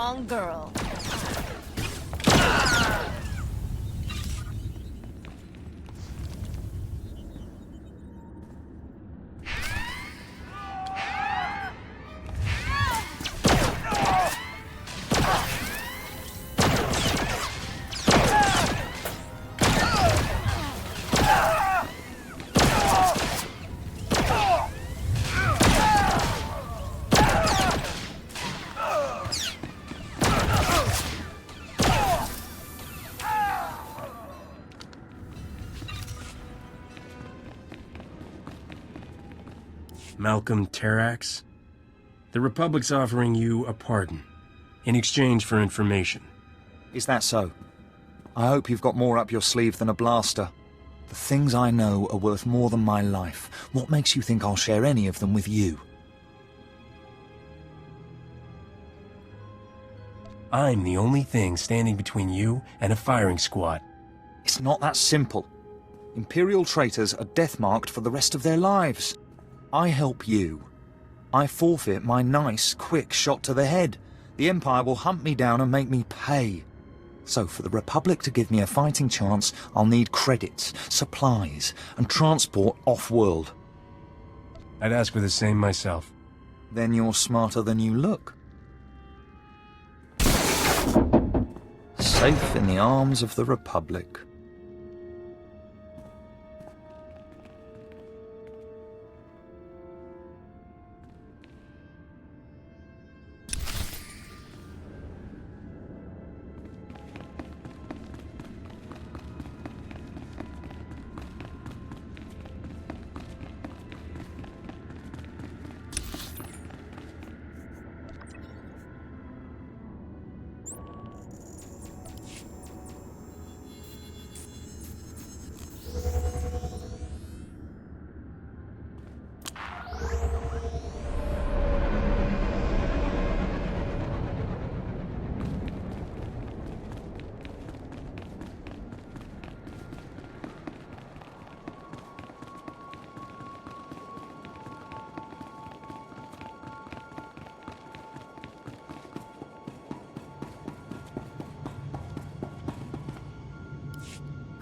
wrong girl. Malcolm Terrax? The Republic's offering you a pardon in exchange for information. Is that so? I hope you've got more up your sleeve than a blaster. The things I know are worth more than my life. What makes you think I'll share any of them with you? I'm the only thing standing between you and a firing squad. It's not that simple. Imperial traitors are death-marked for the rest of their lives. I help you. I forfeit my nice, quick shot to the head. The Empire will hunt me down and make me pay. So for the Republic to give me a fighting chance, I'll need credits, supplies, and transport off-world. I'd ask for the same myself. Then you're smarter than you look. Safe in the arms of the Republic.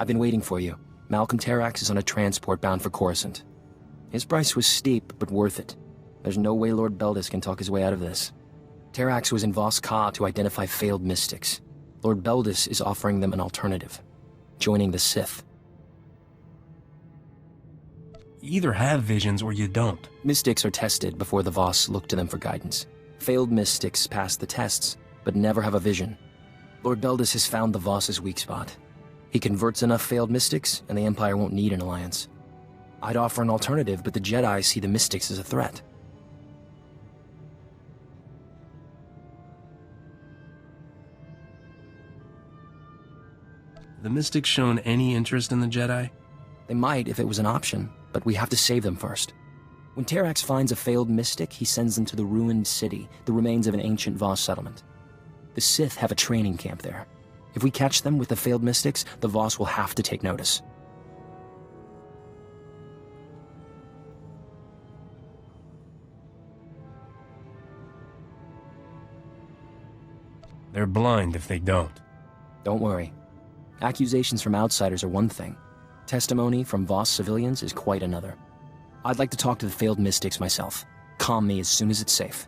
I've been waiting for you. Malcolm Terrax is on a transport bound for Coruscant. His price was steep, but worth it. There's no way Lord Beldis can talk his way out of this. Terrax was in Vos Ka to identify failed mystics. Lord Beldis is offering them an alternative. Joining the Sith. You either have visions or you don't. Mystics are tested before the Vos look to them for guidance. Failed mystics pass the tests, but never have a vision. Lord Beldis has found the Vos's weak spot. He converts enough failed mystics, and the Empire won't need an alliance. I'd offer an alternative, but the Jedi see the mystics as a threat. The mystics shown any interest in the Jedi? They might if it was an option, but we have to save them first. When Terrax finds a failed mystic, he sends them to the ruined city, the remains of an ancient Vos settlement. The Sith have a training camp there. If we catch them with the failed mystics, the Vos will have to take notice. They're blind if they don't. Don't worry. Accusations from outsiders are one thing. Testimony from Vos civilians is quite another. I'd like to talk to the failed mystics myself. Calm me as soon as it's safe.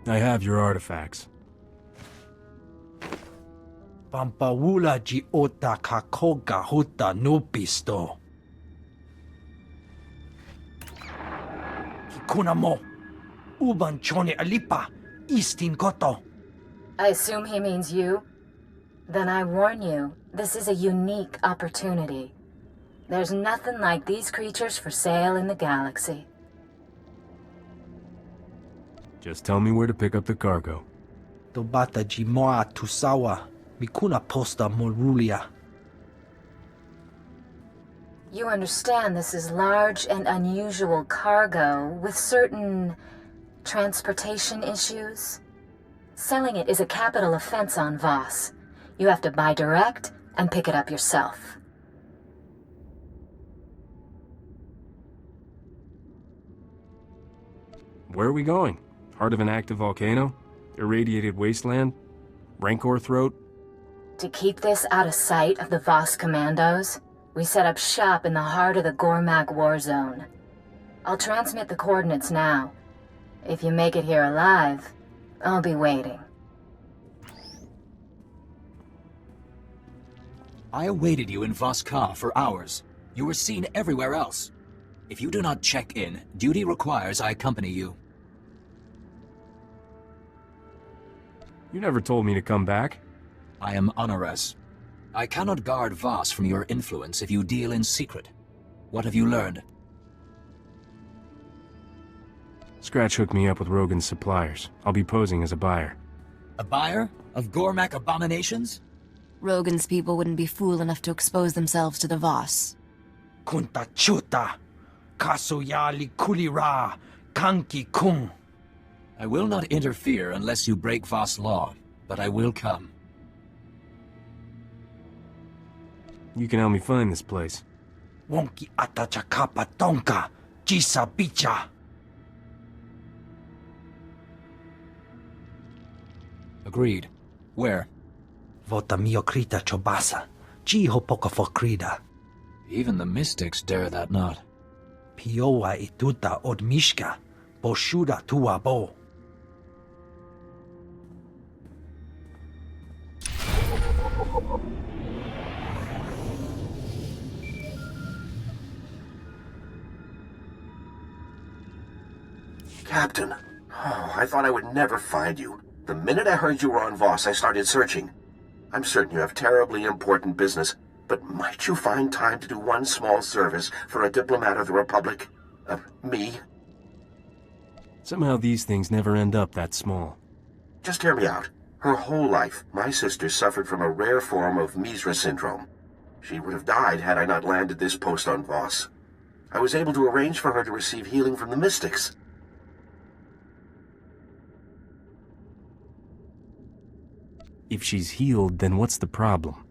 I have your artifacts. Pampawula ji ota kakoga huta nupisto. Kikuna mo. Uban chone alipa. Istin koto. I assume he means you? Then I warn you, this is a unique opportunity. There's nothing like these creatures for sale in the galaxy. Just tell me where to pick up the cargo. Tobata jimoa tusawa. Mikuna posta morulia. You understand this is large and unusual cargo with certain transportation issues? Selling it is a capital offense on Voss. You have to buy direct and pick it up yourself. Where are we going? Heart of an active volcano? Irradiated wasteland? Rancor throat? To keep this out of sight of the Voss commandos, we set up shop in the heart of the Gormak war zone. I'll transmit the coordinates now. If you make it here alive, I'll be waiting. I awaited you in Voss-Ka for hours. You were seen everywhere else. If you do not check in, duty requires I accompany you. You never told me to come back. I am Honoris. I cannot guard Voss from your influence if you deal in secret. What have you learned? Scratch hooked me up with Rogan's suppliers. I'll be posing as a buyer. A buyer? Of Gormak abominations? Rogan's people wouldn't be fool enough to expose themselves to the Voss. Kunta chuta. Kasuyali kulira. Kanki kung. I will not interfere unless you break Voss law, but I will come. You can help me find this place. Wonki atachakapa tonka. Jisa bicha. Agreed. Where? Vota miokrita chobasa. Jiho poka fokrida. Even the mystics dare that not. Piowa ituta od mishka. Boshuda tua bo. Captain, I thought I would never find you. The minute I heard you were on Voss, I started searching. I'm certain you have terribly important business, but might you find time to do one small service for a diplomat of the Republic? Me? Somehow these things never end up that small. Just hear me out. Her whole life, my sister suffered from a rare form of Misra syndrome. She would have died had I not landed this post on Voss. I was able to arrange for her to receive healing from the mystics. If she's healed, then what's the problem?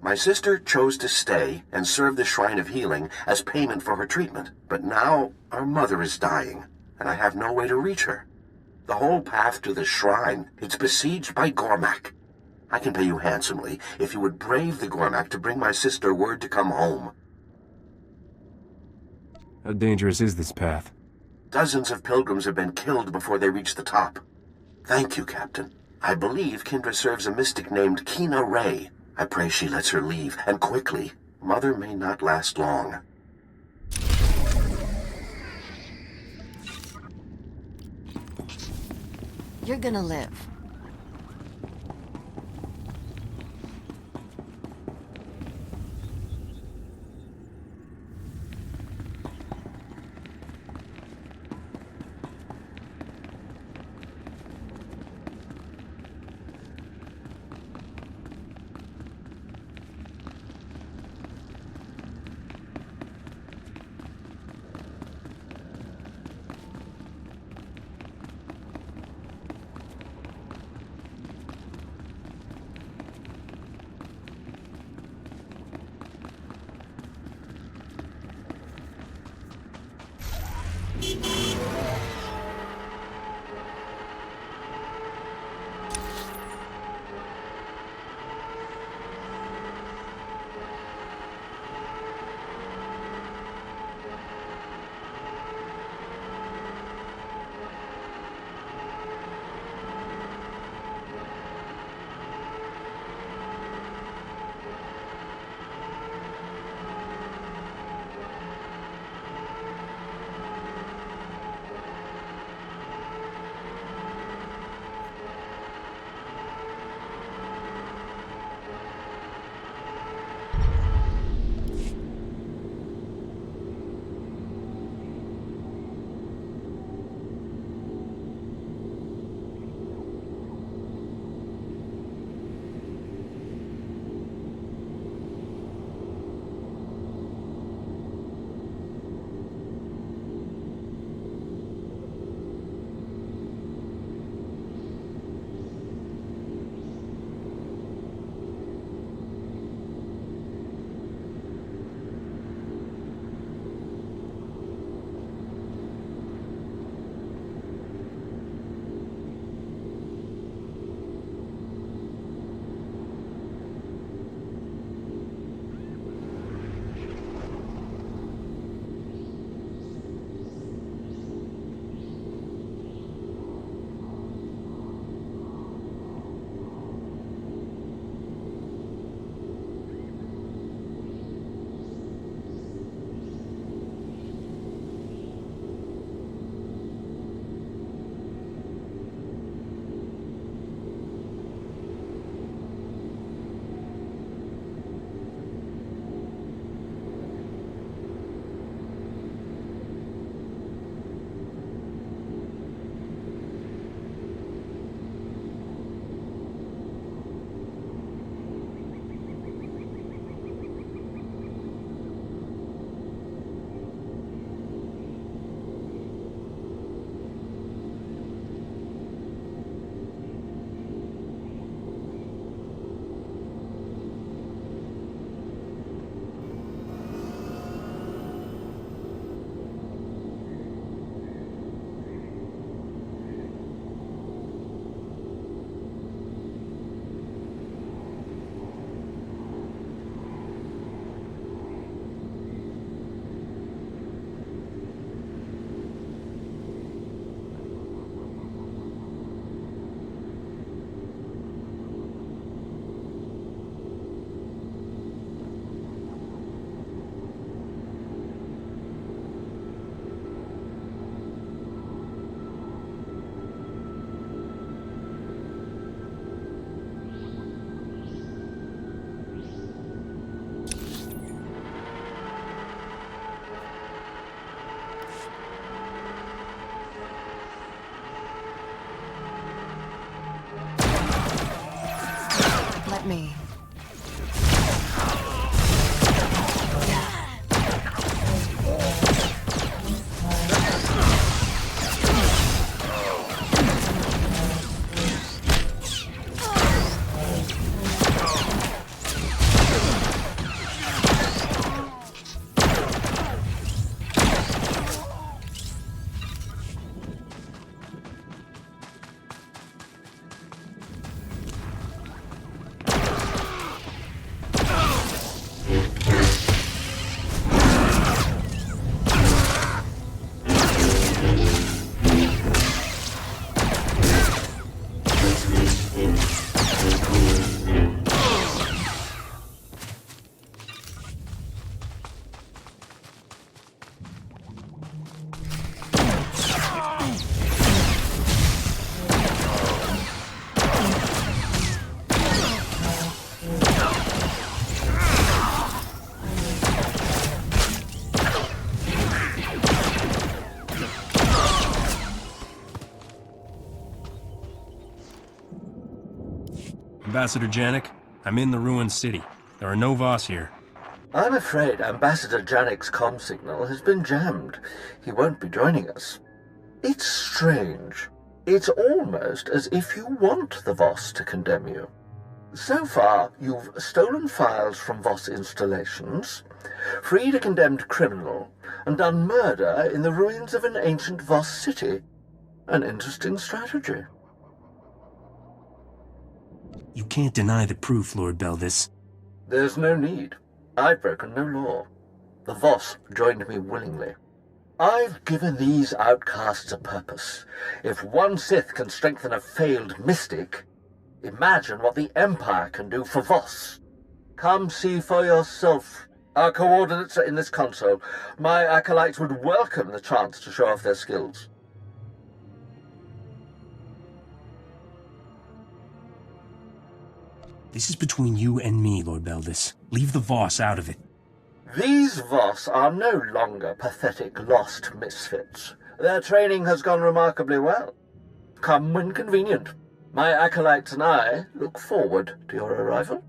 My sister chose to stay and serve the Shrine of Healing as payment for her treatment. But now, our mother is dying, and I have no way to reach her. The whole path to the shrine, it's besieged by Gormak. I can pay you handsomely if you would brave the Gormak to bring my sister word to come home. How dangerous is this path? Dozens of pilgrims have been killed before they reach the top. Thank you, Captain. I believe Kindra serves a mystic named Kina Ray. I pray she lets her leave, and quickly. Mother may not last long. You're gonna live. got me. Ambassador Janik, I'm in the ruined city. There are no Voss here. I'm afraid Ambassador Janik's comm signal has been jammed. He won't be joining us. It's strange. It's almost as if you want the Voss to condemn you. So far, you've stolen files from Voss installations, freed a condemned criminal, and done murder in the ruins of an ancient Voss city. An interesting strategy. You can't deny the proof, Lord Beldis. There's no need. I've broken no law. The Voss joined me willingly. I've given these outcasts a purpose. If one Sith can strengthen a failed mystic, imagine what the Empire can do for Voss. Come see for yourself. Our coordinates are in this console. My acolytes would welcome the chance to show off their skills. This is between you and me, Lord Beldis. Leave the Voss out of it. These Voss are no longer pathetic lost misfits. Their training has gone remarkably well. Come when convenient. My acolytes and I look forward to your arrival.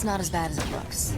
not as bad as it looks.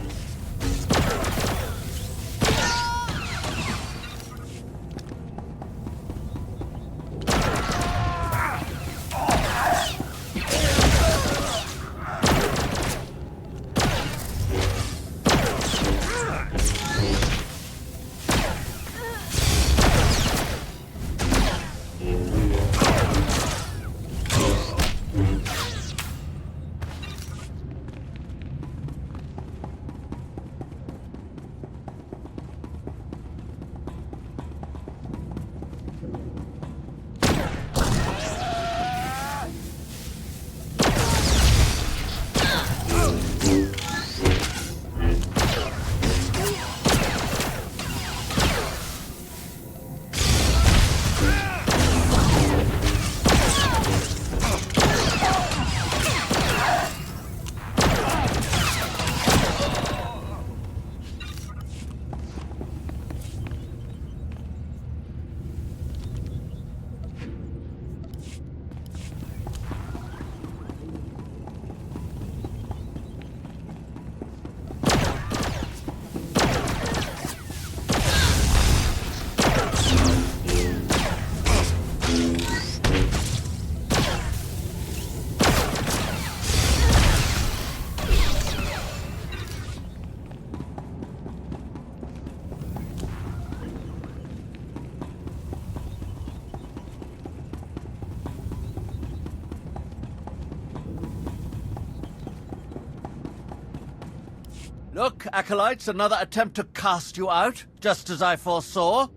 Look, Acolytes, another attempt to cast you out, just as I foresaw.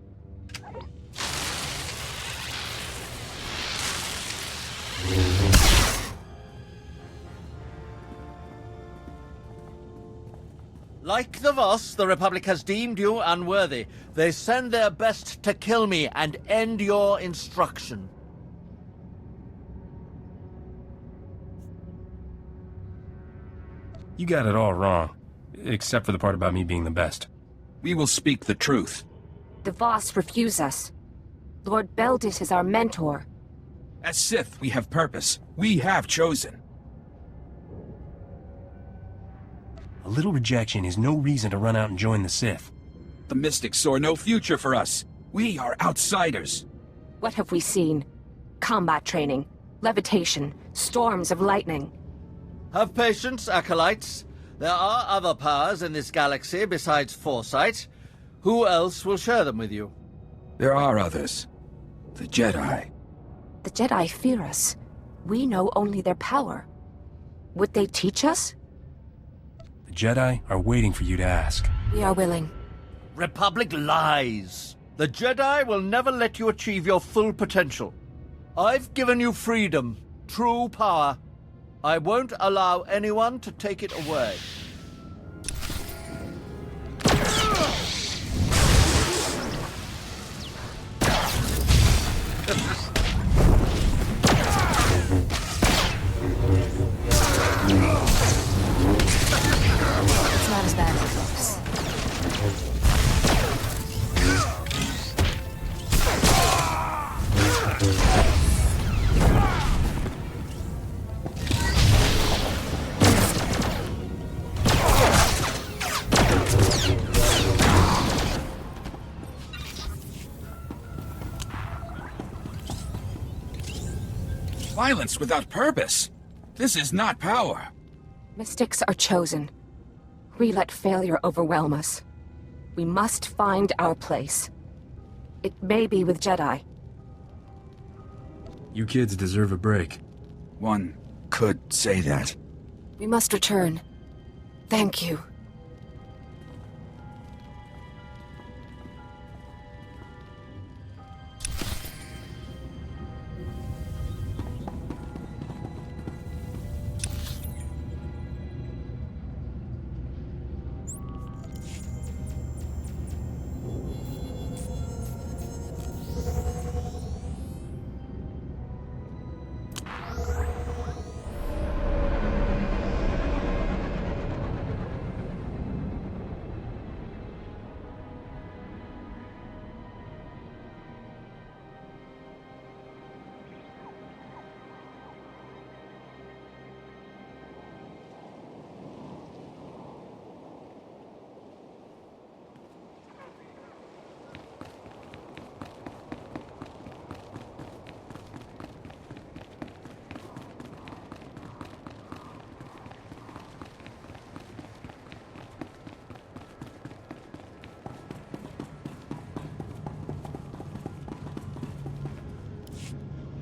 Like the Voss, the Republic has deemed you unworthy. They send their best to kill me and end your instruction. You got it all wrong. Except for the part about me being the best. We will speak the truth. The Voss refuse us. Lord Beldis is our mentor. As Sith, we have purpose. We have chosen. A little rejection is no reason to run out and join the Sith. The Mystics saw no future for us. We are outsiders. What have we seen? Combat training, levitation, storms of lightning. Have patience, Acolytes. There are other powers in this galaxy besides Foresight. Who else will share them with you? There are others. The Jedi. The Jedi fear us. We know only their power. Would they teach us? The Jedi are waiting for you to ask. We are willing. Republic lies. The Jedi will never let you achieve your full potential. I've given you freedom, true power. I won't allow anyone to take it away. It's not as bad as it looks. Violence without purpose. This is not power. Mystics are chosen. We let failure overwhelm us. We must find our place. It may be with Jedi. You kids deserve a break. One could say that. We must return. Thank you.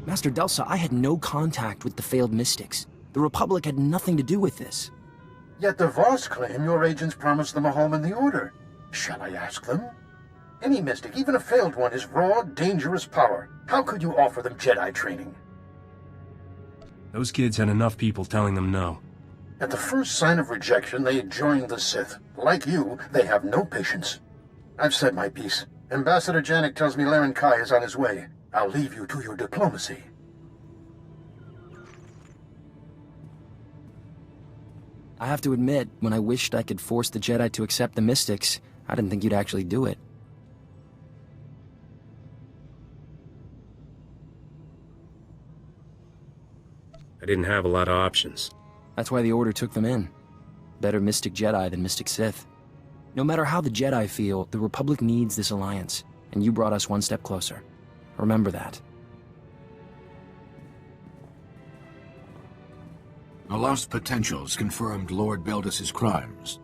Master Delsa, I had no contact with the failed mystics. The Republic had nothing to do with this. Yet the Voss claim your agents promised them a home in the Order. Shall I ask them? Any mystic, even a failed one, is raw, dangerous power. How could you offer them Jedi training? Those kids had enough people telling them no. At the first sign of rejection, they joined the Sith. Like you, they have no patience. I've said my piece. Ambassador Janek tells me Laren Kai is on his way. I'll leave you to your diplomacy. I have to admit, when I wished I could force the Jedi to accept the mystics, I didn't think you'd actually do it. I didn't have a lot of options. That's why the Order took them in. Better Mystic Jedi than Mystic Sith. No matter how the Jedi feel, the Republic needs this alliance, and you brought us one step closer. Remember that. The lost potentials confirmed Lord Beldis's crimes.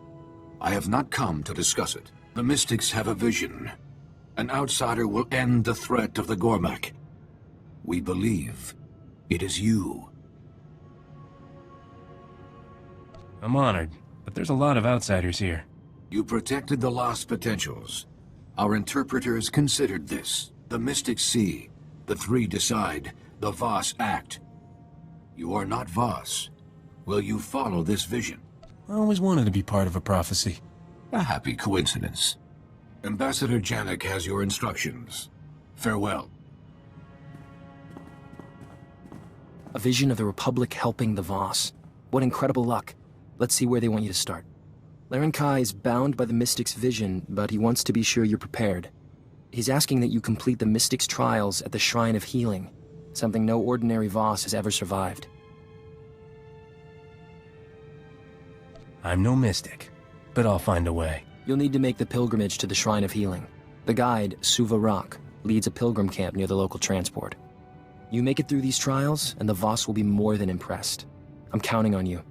I have not come to discuss it. The Mystics have a vision. An outsider will end the threat of the Gormak. We believe it is you. I'm honored, but there's a lot of outsiders here. You protected the lost potentials. Our interpreters considered this. The Mystics see. The three decide. The Voss act. You are not Voss. Will you follow this vision? I always wanted to be part of a prophecy. A happy coincidence. Ambassador Janek has your instructions. Farewell. A vision of the Republic helping the Voss. What incredible luck. Let's see where they want you to start. Laren Kai is bound by the Mystic's vision, but he wants to be sure you're prepared. He's asking that you complete the Mystic's trials at the Shrine of Healing, something no ordinary Voss has ever survived. I'm no mystic, but I'll find a way. You'll need to make the pilgrimage to the Shrine of Healing. The guide, Suva Rock, leads a pilgrim camp near the local transport. You make it through these trials, and the Voss will be more than impressed. I'm counting on you.